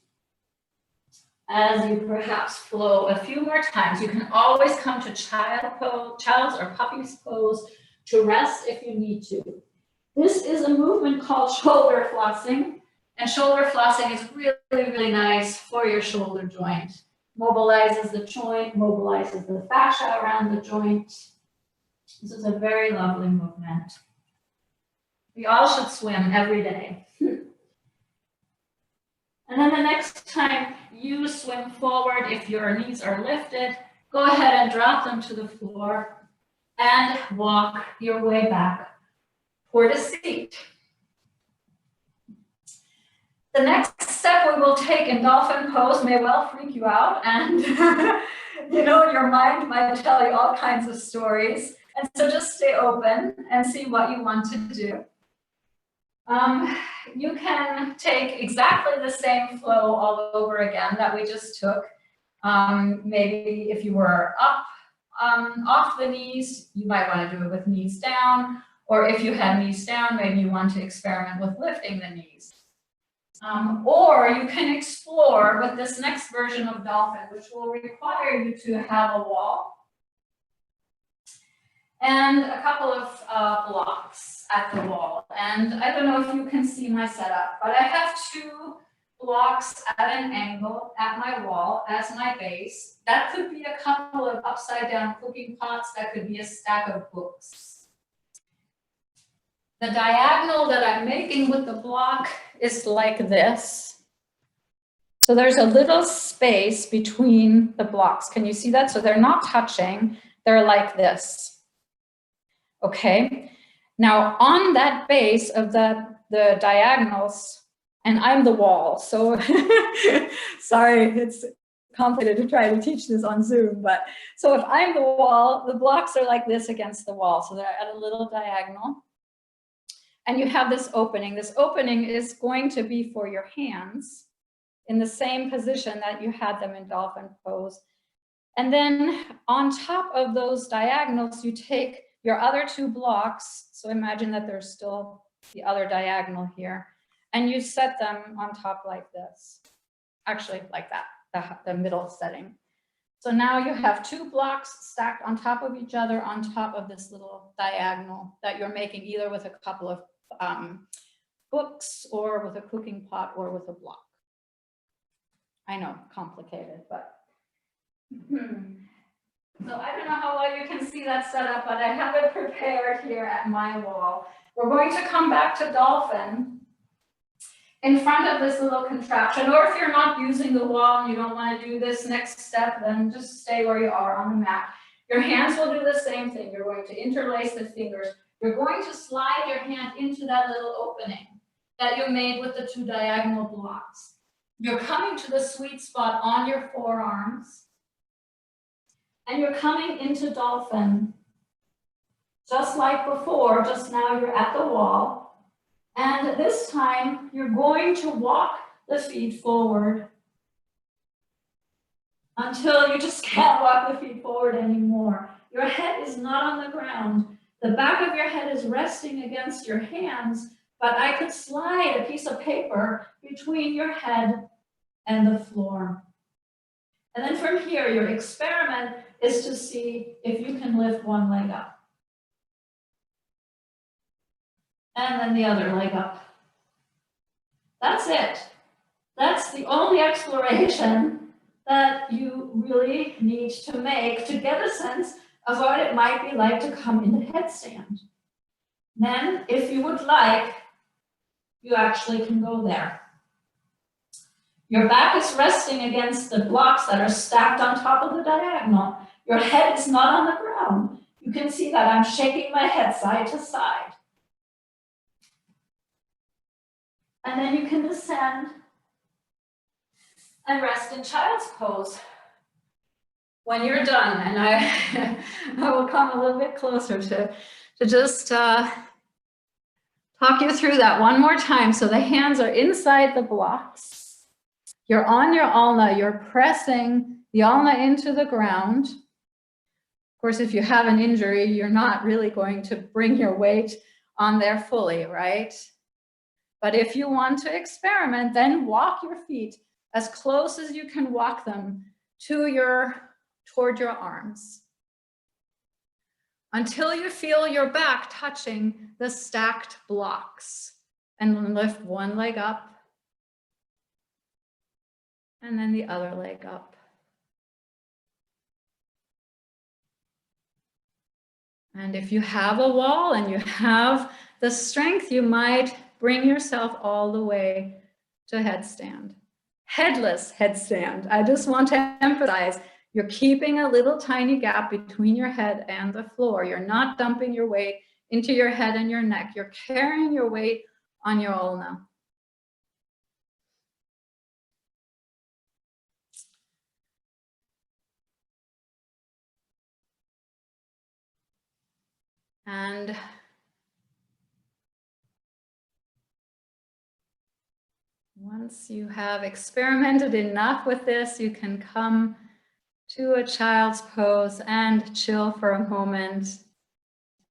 As you perhaps flow a few more times, you can always come to child's or puppy's pose to rest if you need to. This is a movement called shoulder flossing, and shoulder flossing is really, really nice for your shoulder joint. Mobilizes the joint, mobilizes the fascia around the joint. This is a very lovely movement. We all should swim every day. And then the next time you swim forward, if your knees are lifted, go ahead and drop them to the floor and walk your way back toward a seat. The next step we will take in dolphin pose may well freak you out, and your mind might tell you all kinds of stories. And so just stay open and see what you want to do. You can take exactly the same flow all over again that we just took. Maybe if you were up off the knees, you might want to do it with knees down, or if you had knees down, maybe you want to experiment with lifting the knees. Or you can explore with this next version of dolphin, which will require you to have a wall and a couple of blocks at the wall. And I don't know if you can see my setup, but I have 2 blocks at an angle at my wall as my base. That could be a couple of upside down cooking pots. That could be a stack of books. The diagonal that I'm making with the block is like this. So there's a little space between the blocks. Can you see that? So they're not touching, they're like this. Okay, now on that base of the diagonals, and I'm the wall, so sorry, it's complicated to try to teach this on Zoom, but so if I'm the wall, the blocks are like this against the wall, so they're at a little diagonal. And you have this opening. This opening is going to be for your hands in the same position that you had them in dolphin pose. And then on top of those diagonals, you take your other 2 blocks. So imagine that there's still the other diagonal here. And you set them on top like this. Actually, like that. the middle setting. So now you have two blocks stacked on top of each other on top of this little diagonal that you're making either with a couple of books or with a cooking pot or with a block. I know, complicated, but. So I don't know how well you can see that setup, but I have it prepared here at my wall. We're going to come back to dolphin in front of this little contraption, or if you're not using the wall and you don't want to do this next step, then just stay where you are on the mat. Your hands will do the same thing. You're going to interlace the fingers. You're going to slide your hand into that little opening that you made with the two diagonal blocks. You're coming to the sweet spot on your forearms. And you're coming into dolphin, just like before, just now you're at the wall. And this time, you're going to walk the feet forward until you just can't walk the feet forward anymore. Your head is not on the ground. The back of your head is resting against your hands, but I could slide a piece of paper between your head and the floor. And then from here, your experiment is to see if you can lift one leg up. And then the other leg up. That's it. That's the only exploration that you really need to make to get a sense of what it might be like to come into headstand. Then, if you would like, you actually can go there. Your back is resting against the blocks that are stacked on top of the diagonal. Your head is not on the ground. You can see that I'm shaking my head side to side. And then you can descend and rest in child's pose. When you're done, and I will come a little bit closer to just talk you through that one more time. So the hands are inside the blocks. You're on your ulna, you're pressing the ulna into the ground. Of course, if you have an injury, you're not really going to bring your weight on there fully, right? But if you want to experiment, then walk your feet as close as you can walk them toward your arms until you feel your back touching the stacked blocks. And then lift one leg up and then the other leg up. And if you have a wall and you have the strength, you might bring yourself all the way to headstand. Headless headstand. I just want to emphasize, you're keeping a little tiny gap between your head and the floor. You're not dumping your weight into your head and your neck. You're carrying your weight on your ulna. And once you have experimented enough with this, you can come to a child's pose and chill for a moment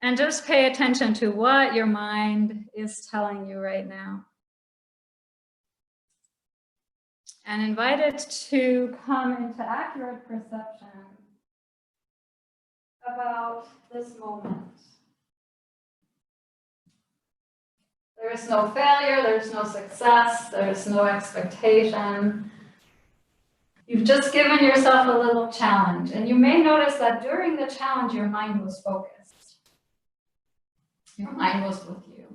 and just pay attention to what your mind is telling you right now. And invite it to come into accurate perception about this moment. There is no failure, there's no success, there's no expectation. You've just given yourself a little challenge, and you may notice that during the challenge, your mind was focused. Your mind was with you.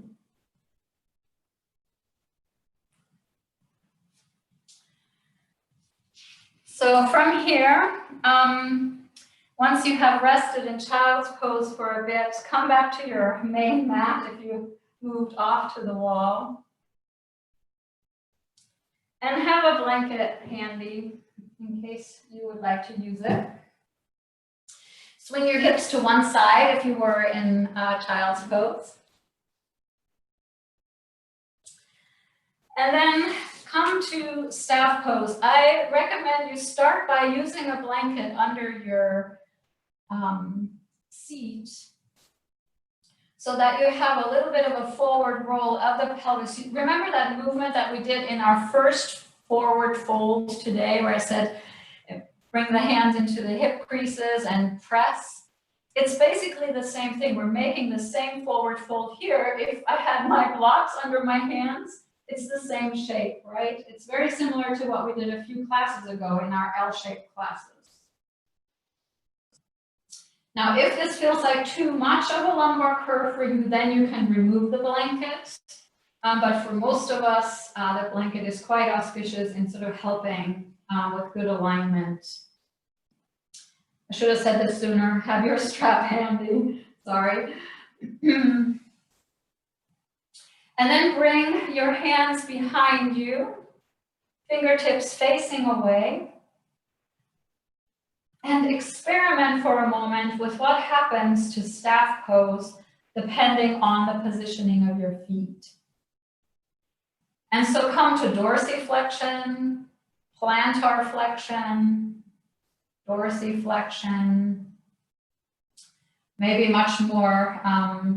So from here, once you have rested in child's pose for a bit, come back to your main mat if you moved off to the wall. And have a blanket handy in case you would like to use it. Swing your hips to one side if you were in child's pose. And then come to staff pose. I recommend you start by using a blanket under your seat so that you have a little bit of a forward roll of the pelvis. Remember that movement that we did in our first forward fold today where I said, bring the hands into the hip creases and press. It's basically the same thing. We're making the same forward fold here. If I had my blocks under my hands, it's the same shape, right? It's very similar to what we did a few classes ago in our L-shaped classes. Now, if this feels like too much of a lumbar curve for you, then you can remove the blanket. But for most of us, the blanket is quite auspicious in sort of helping with good alignment. I should have said this sooner. Have your strap handy. Sorry. And then bring your hands behind you, fingertips facing away. And experiment for a moment with what happens to staff pose depending on the positioning of your feet. And so come to dorsiflexion, plantar flexion, dorsiflexion, maybe much more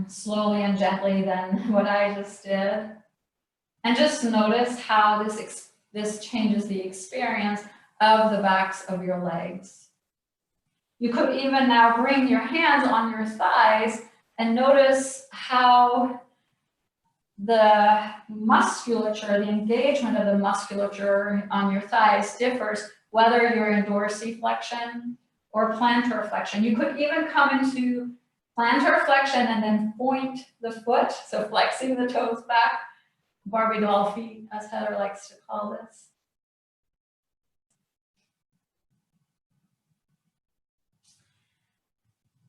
slowly and gently than what I just did. And just notice how this changes the experience of the backs of your legs. You could even now bring your hands on your thighs and notice how the musculature, the engagement of the musculature on your thighs differs whether you're in dorsiflexion or plantar flexion. You could even come into plantar flexion and then point the foot, so flexing the toes back, Barbie doll feet, as Heather likes to call this.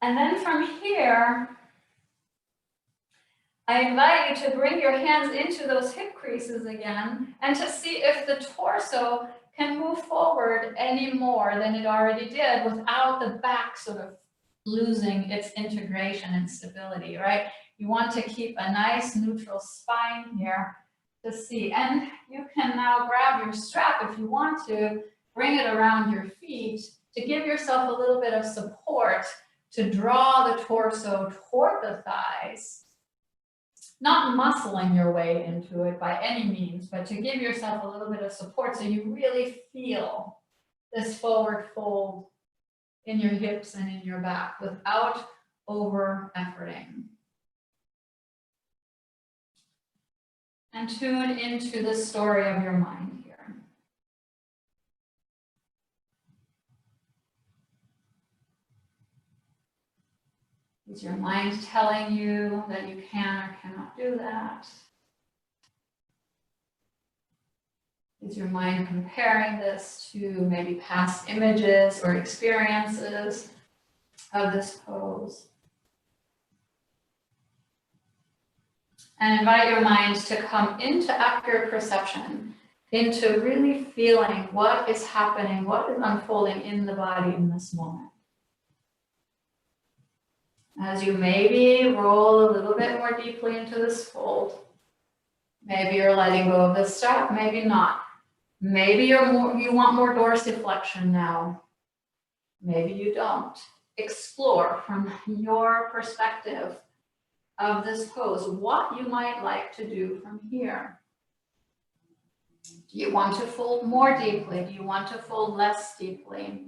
And then from here, I invite you to bring your hands into those hip creases again and to see if the torso can move forward any more than it already did without the back sort of losing its integration and stability, right? You want to keep a nice neutral spine here to see. And you can now grab your strap if you want to, bring it around your feet to give yourself a little bit of support to draw the torso toward the thighs, not muscling your way into it by any means, but to give yourself a little bit of support so you really feel this forward fold in your hips and in your back without over-efforting. And tune into the story of your mind here. Is your mind telling you that you can or cannot do that? Is your mind comparing this to maybe past images or experiences of this pose? And invite your mind to come into accurate perception, into really feeling what is happening, what is unfolding in the body in this moment. As you maybe roll a little bit more deeply into this fold, maybe you're letting go of the strap, maybe not. Maybe you want more dorsiflexion now. Maybe you don't. Explore from your perspective of this pose what you might like to do from here. Do you want to fold more deeply? Do you want to fold less deeply?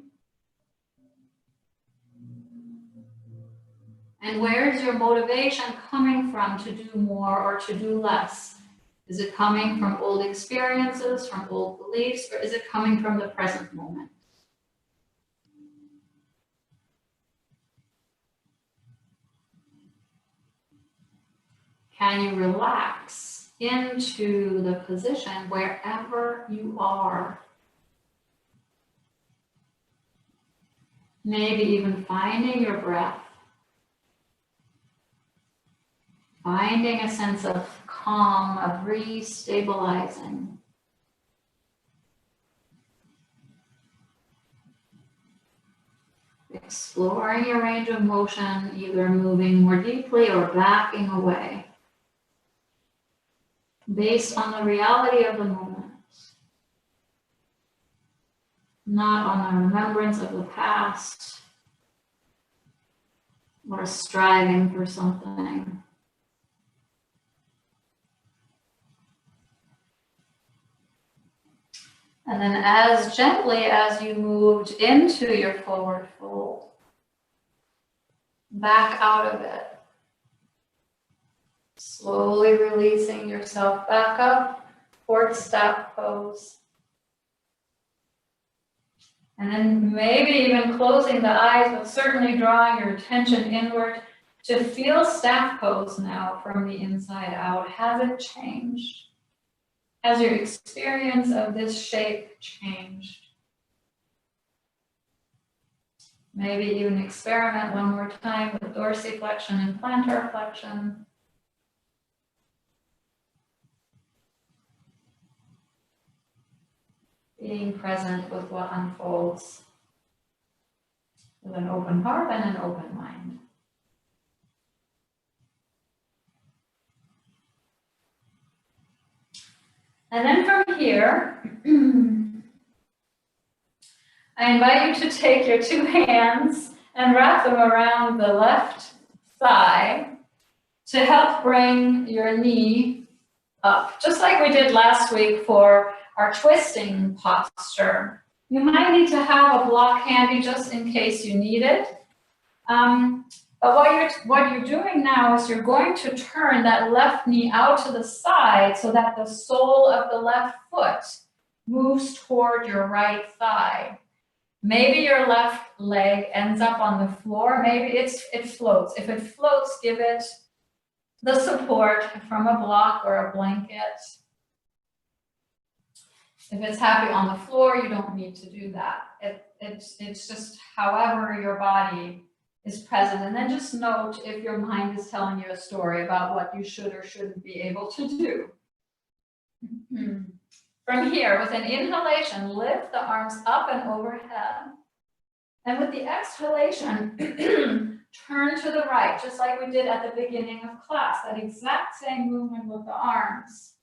And where is your motivation coming from to do more or to do less? Is it coming from old experiences, from old beliefs, or is it coming from the present moment? Can you relax into the position wherever you are? Maybe even finding your breath. Finding a sense of calm, of re-stabilizing. Exploring your range of motion, either moving more deeply or backing away, based on the reality of the moment, not on the remembrance of the past or striving for something. And then as gently as you moved into your forward fold, back out of it. Slowly releasing yourself back up, forward step pose. And then maybe even closing the eyes, but certainly drawing your attention inward to feel staff pose now from the inside out. Has it changed? Has your experience of this shape changed? Maybe even experiment one more time with dorsiflexion and plantar flexion. Being present with what unfolds with an open heart and an open mind. And then from here, I invite you to take your two hands and wrap them around the left thigh to help bring your knee up, just like we did last week for our twisting posture. You might need to have a block handy just in case you need it. But what you're doing now is you're going to turn that left knee out to the side so that the sole of the left foot moves toward your right thigh. Maybe your left leg ends up on the floor. Maybe it floats. If it floats, give it the support from a block or a blanket. If it's happy on the floor, you don't need to do that. It's just however your body is present. And then just note if your mind is telling you a story about what you should or shouldn't be able to do. From here, with an inhalation, lift the arms up and overhead. And with the exhalation, turn to the right, just like we did at the beginning of class, that exact same movement with the arms.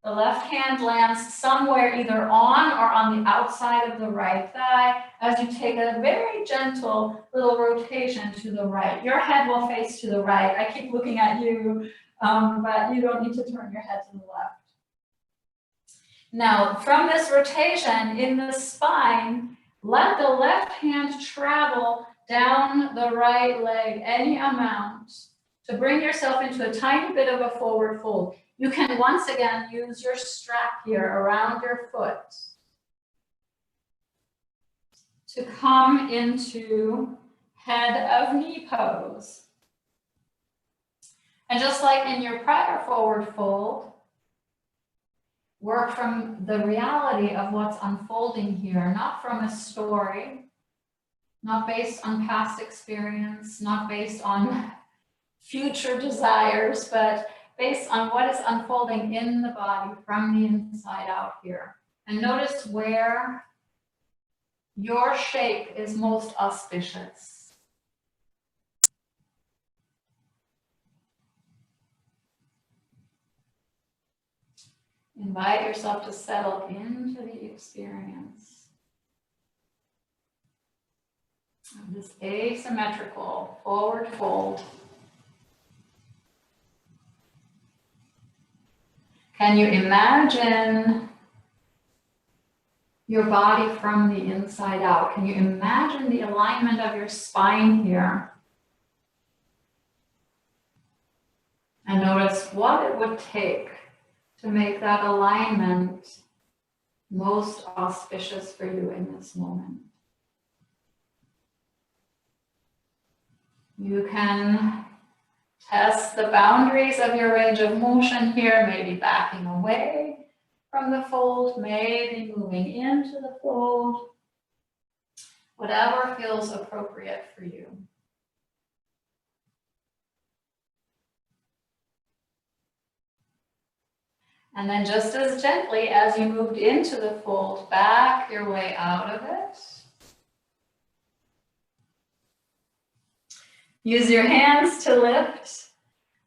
The left hand lands somewhere either on or on the outside of the right thigh as you take a very gentle little rotation to the right. Your head will face to the right. I keep looking at you, but you don't need to turn your head to the left. Now, from this rotation in the spine, let the left hand travel down the right leg any amount to bring yourself into a tiny bit of a forward fold. You can once again use your strap here around your foot to come into head of knee pose. And just like in your prior forward fold, work from the reality of what's unfolding here, not from a story, not based on past experience, not based on future desires, but based on what is unfolding in the body from the inside out here. And notice where your shape is most auspicious. Invite yourself to settle into the experience of this asymmetrical forward fold. Can you imagine your body from the inside out? Can you imagine the alignment of your spine here? And notice what it would take to make that alignment most auspicious for you in this moment. You can test the boundaries of your range of motion here, maybe backing away from the fold, maybe moving into the fold, whatever feels appropriate for you. And then just as gently as you moved into the fold, back your way out of it. Use your hands to lift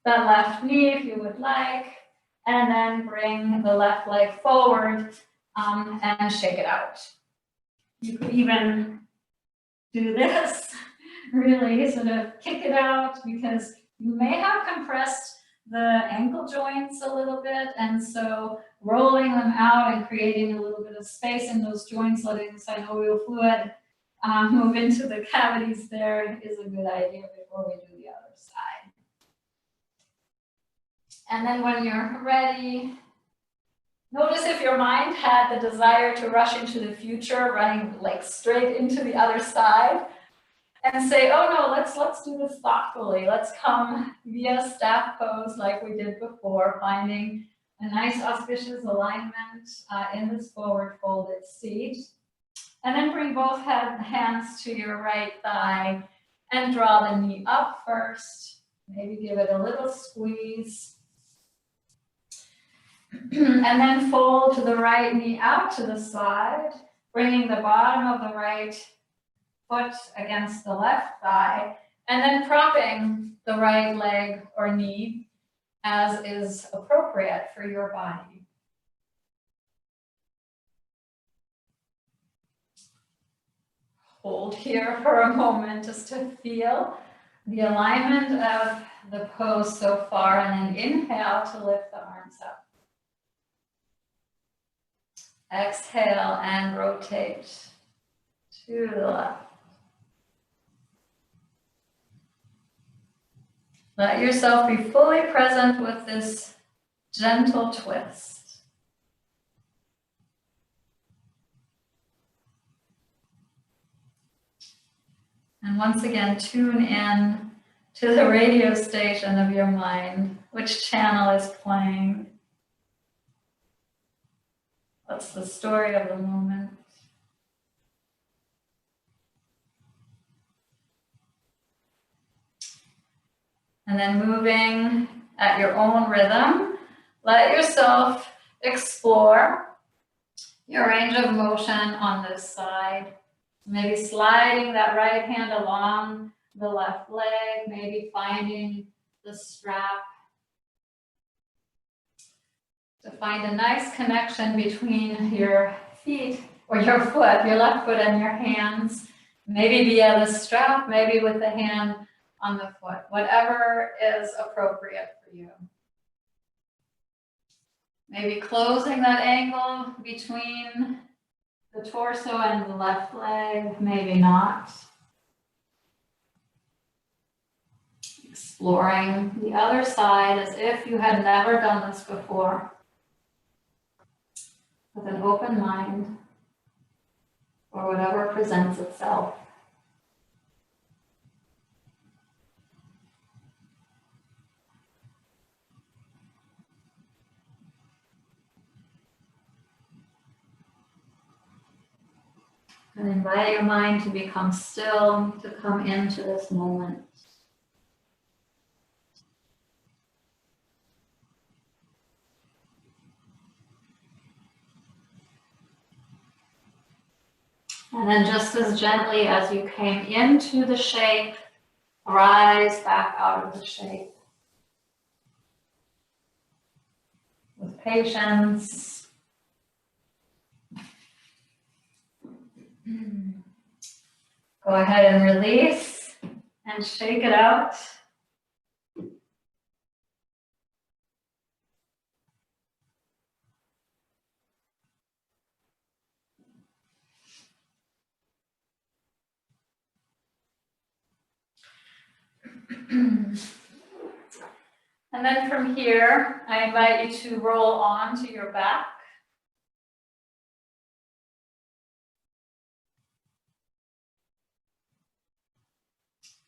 that left knee if you would like, and then bring the left leg forward and shake it out. You could even do this, really sort of kick it out, because you may have compressed the ankle joints a little bit, and so rolling them out and creating a little bit of space in those joints, letting the synovial fluid move into the cavities there is a good idea before we do the other side. And then when you're ready, notice if your mind had the desire to rush into the future, running like straight into the other side, and say, oh no, let's do this thoughtfully. Let's come via staff pose like we did before, finding a nice auspicious alignment in this forward folded seat. And then bring both hands to your right thigh and draw the knee up first. Maybe give it a little squeeze. And then fold to the right knee out to the side, bringing the bottom of the right foot against the left thigh, and then propping the right leg or knee as is appropriate for your body. Hold here for a moment just to feel the alignment of the pose so far, and then inhale to lift the arms up. Exhale and rotate to the left. Let yourself be fully present with this gentle twist. And once again, tune in to the radio station of your mind. Which channel is playing? What's the story of the moment? And then moving at your own rhythm, let yourself explore your range of motion on this side. Maybe sliding that right hand along the left leg, maybe finding the strap to find a nice connection between your feet or your foot, your left foot and your hands, maybe via the strap, maybe with the hand on the foot, whatever is appropriate for you. Maybe closing that angle between the torso and the left leg, maybe not. Exploring the other side as if you had never done this before, with an open mind for whatever presents itself. And invite your mind to become still, to come into this moment. And then just as gently as you came into the shape, rise back out of the shape. With patience. Go ahead and release and shake it out. And then from here, I invite you to roll on to your back.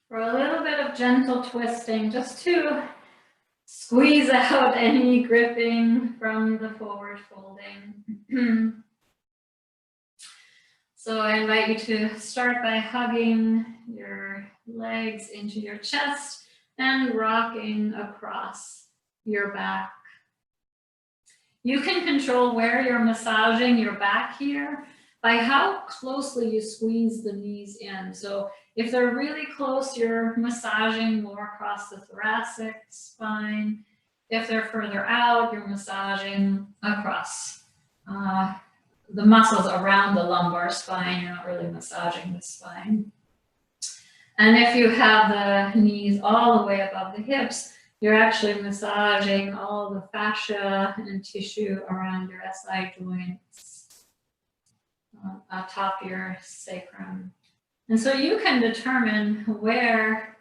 For a little bit of gentle twisting, just to squeeze out any gripping from the forward folding. So I invite you to start by hugging your legs into your chest and rocking across your back. You can control where you're massaging your back here by how closely you squeeze the knees in. So if they're really close, you're massaging more across the thoracic spine. If they're further out, you're massaging across the muscles around the lumbar spine. You're not really massaging the spine. And if you have the knees all the way above the hips, you're actually massaging all the fascia and tissue around your SI joints, atop your sacrum. And so you can determine where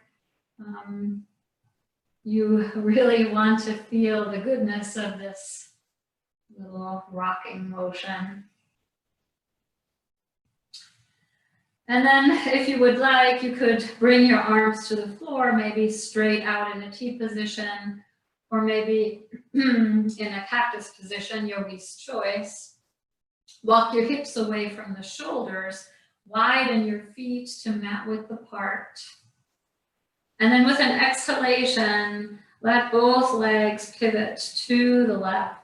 you really want to feel the goodness of this little rocking motion. And then if you would like, you could bring your arms to the floor, maybe straight out in a T position, or maybe in a cactus position, yogi's choice. Walk your hips away from the shoulders, widen your feet to mat width apart. And then with an exhalation, let both legs pivot to the left.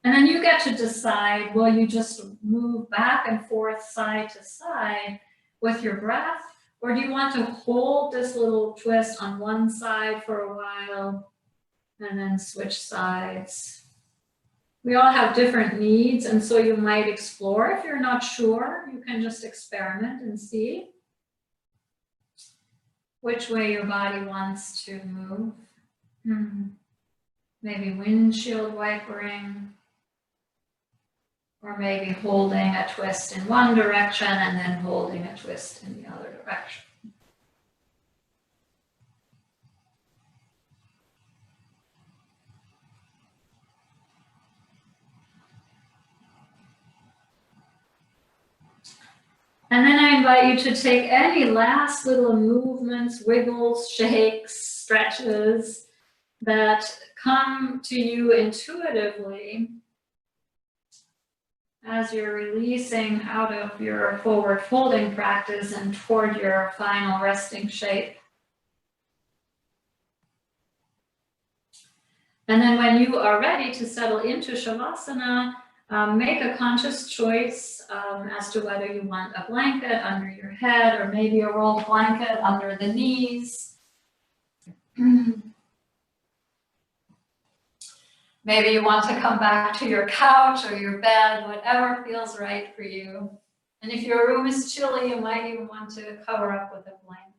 And then you get to decide, will you just move back and forth side to side with your breath? Or do you want to hold this little twist on one side for a while and then switch sides? We all have different needs, and so you might explore. If you're not sure, you can just experiment and see which way your body wants to move. Maybe windshield wipering, or maybe holding a twist in one direction and then holding a twist in the other direction. And then I invite you to take any last little movements, wiggles, shakes, stretches that come to you intuitively as you're releasing out of your forward folding practice and toward your final resting shape. And then when you are ready to settle into shavasana, make a conscious choice as to whether you want a blanket under your head or maybe a rolled blanket under the knees. Maybe you want to come back to your couch or your bed, whatever feels right for you. And if your room is chilly, you might even want to cover up with a blanket.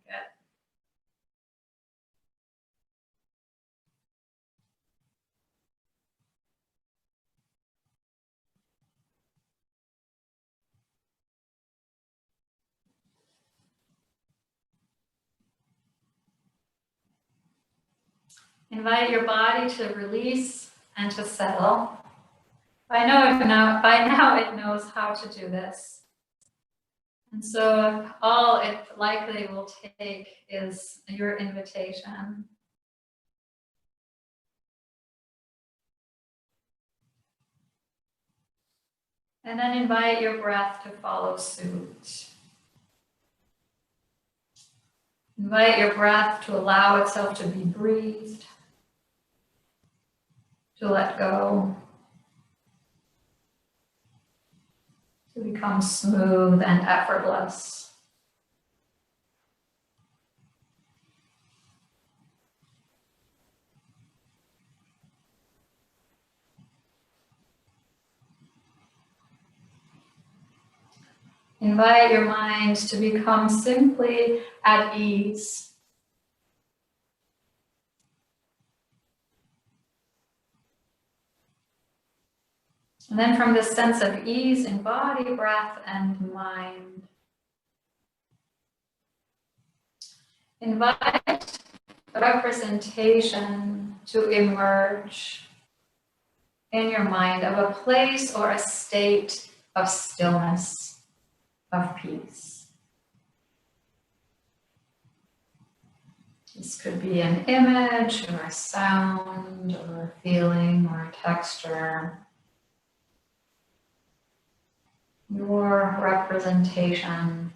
Invite your body to release and to settle. By now it knows how to do this. And so all it likely will take is your invitation. And then invite your breath to follow suit. Invite your breath to allow itself to be breathed, to let go, to become smooth and effortless. Invite your mind to become simply at ease. And then from this sense of ease in body, breath, and mind, invite a representation to emerge in your mind of a place or a state of stillness, of peace. This could be an image or a sound or a feeling or a texture. Your representation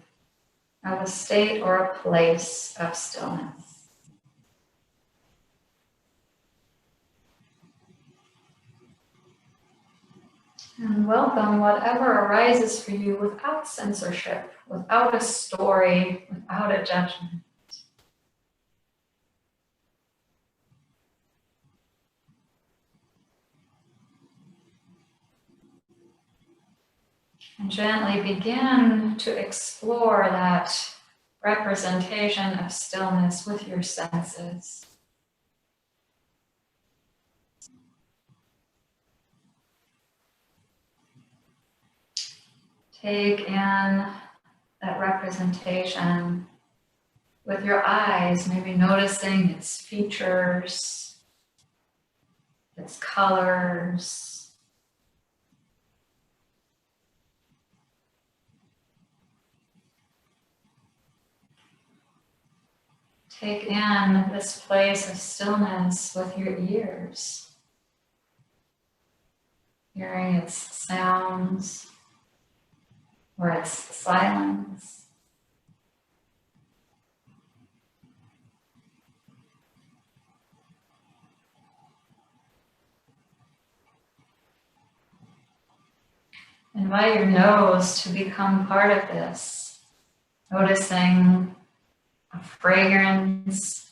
of a state or a place of stillness. And welcome whatever arises for you without censorship, without a story, without a judgment. And gently begin to explore that representation of stillness with your senses. Take in that representation with your eyes, maybe noticing its features, its colors. Take in this place of stillness with your ears, hearing its sounds or its silence. Invite your nose to become part of this, noticing a fragrance,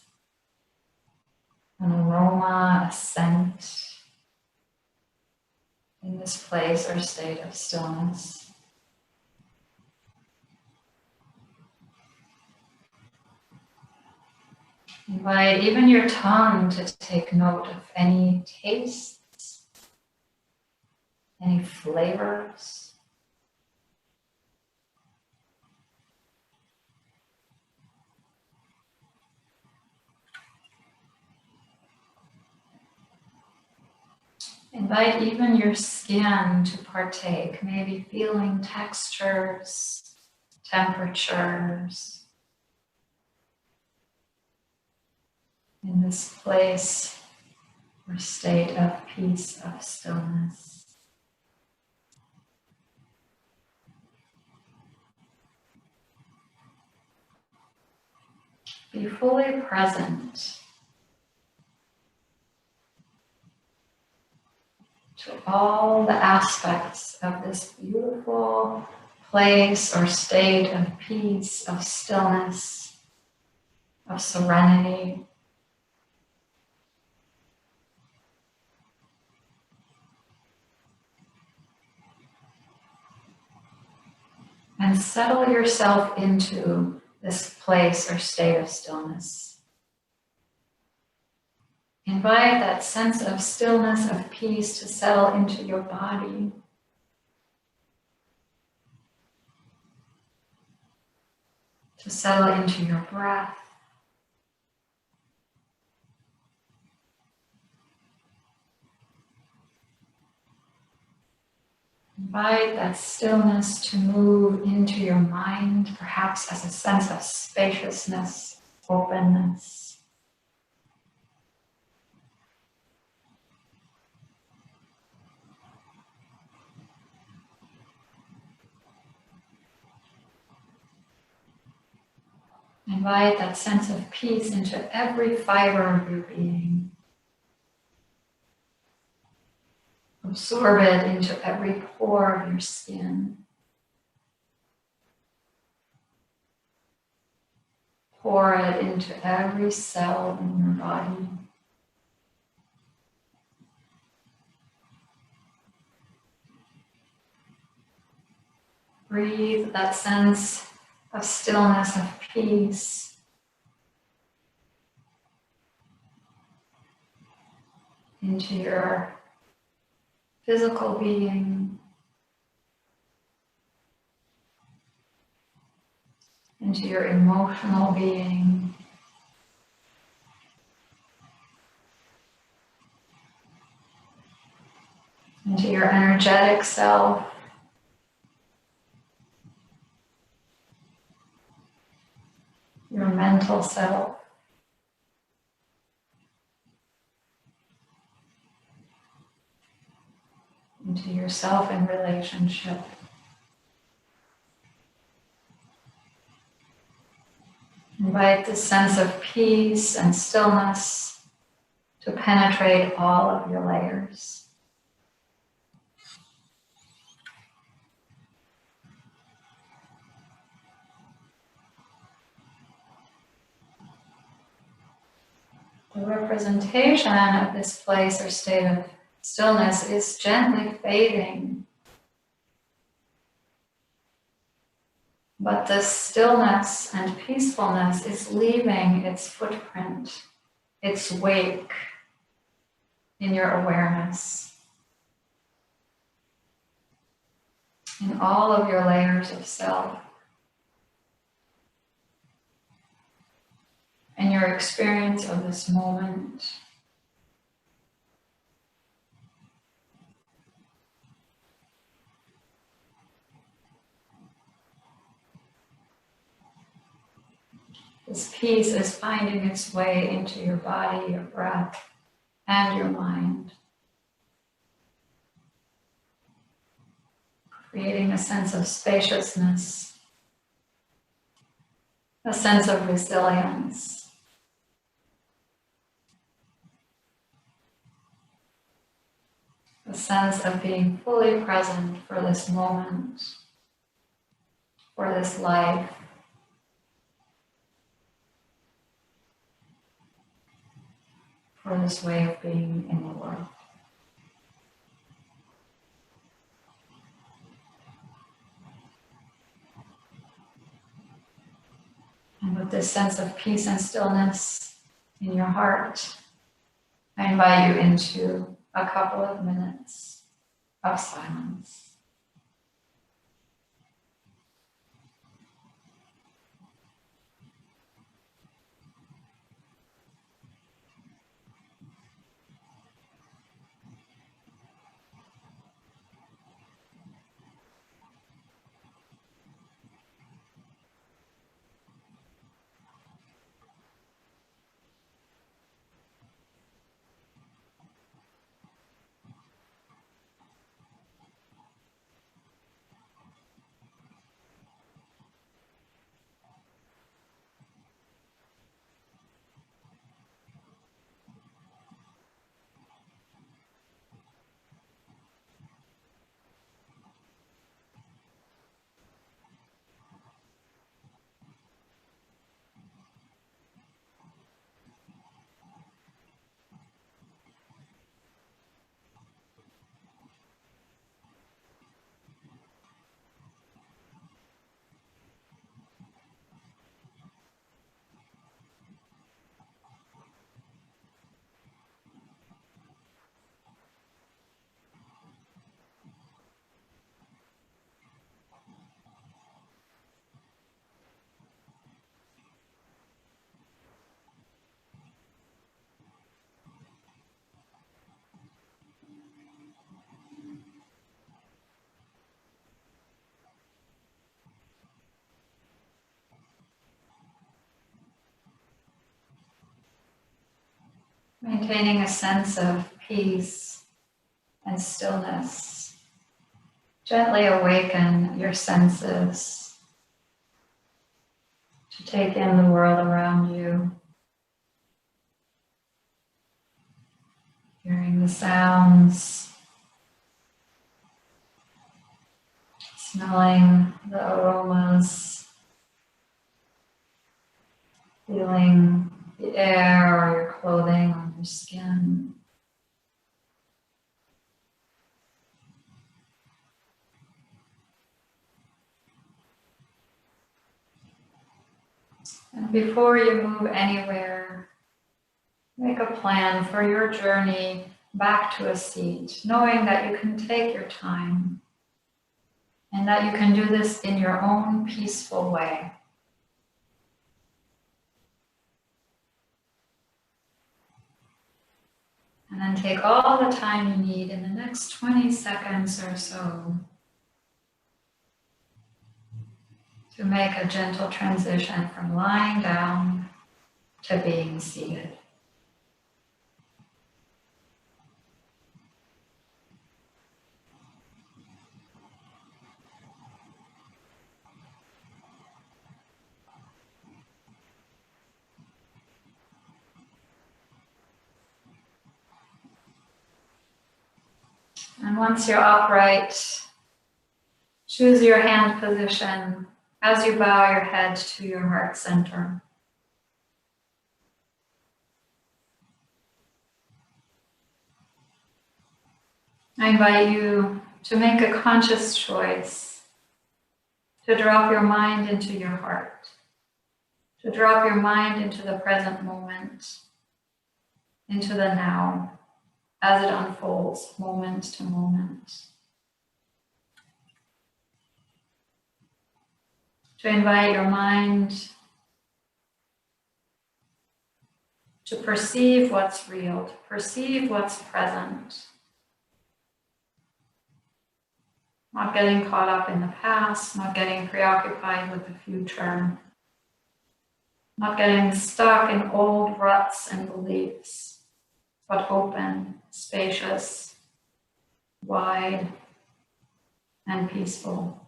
an aroma, a scent in this place or state of stillness. Invite even your tongue to take note of any tastes, any flavors. Invite even your skin to partake, maybe feeling textures, temperatures in this place or state of peace, of stillness. Be fully present to all the aspects of this beautiful place or state of peace, of stillness, of serenity. And settle yourself into this place or state of stillness. Invite that sense of stillness, of peace to settle into your body. To settle into your breath. Invite that stillness to move into your mind, perhaps as a sense of spaciousness, openness. Invite that sense of peace into every fiber of your being. Absorb it into every pore of your skin. Pour it into every cell in your body. Breathe that sense of stillness, of peace. Into your physical being, into your emotional being, into your energetic self, your mental self. Into yourself in relationship. Invite this sense of peace and stillness to penetrate all of your layers. The representation of this place or state of stillness is gently fading. But this stillness and peacefulness is leaving its footprint, its wake in your awareness. in all of your layers of self, and your experience of this moment. This peace is finding its way into your body, your breath, and your mind, creating a sense of spaciousness, a sense of resilience, a sense of being fully present for this moment, for this life, for this way of being in the world. And with this sense of peace and stillness in your heart, I invite you into a couple of minutes of silence. Maintaining a sense of peace and stillness. Gently awaken your senses to take in the world around you. Hearing the sounds, smelling the aromas, feeling the air or your clothing on your skin. And before you move anywhere, make a plan for your journey back to a seat, knowing that you can take your time and that you can do this in your own peaceful way. And then take all the time you need in the next 20 seconds or so to make a gentle transition from lying down to being seated. And once you're upright, choose your hand position as you bow your head to your heart center. I invite you to make a conscious choice to drop your mind into your heart, to drop your mind into the present moment, into the now, as it unfolds moment to moment. to invite your mind to perceive what's real, to perceive what's present. Not getting caught up in the past, not getting preoccupied with the future, not getting stuck in old ruts and beliefs, but open, spacious, wide, and peaceful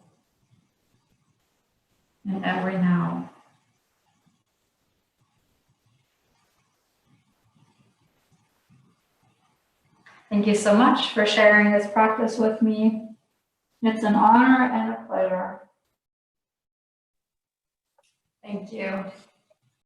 in every now. Thank you so much for sharing this practice with me. It's an honor and a pleasure. Thank you.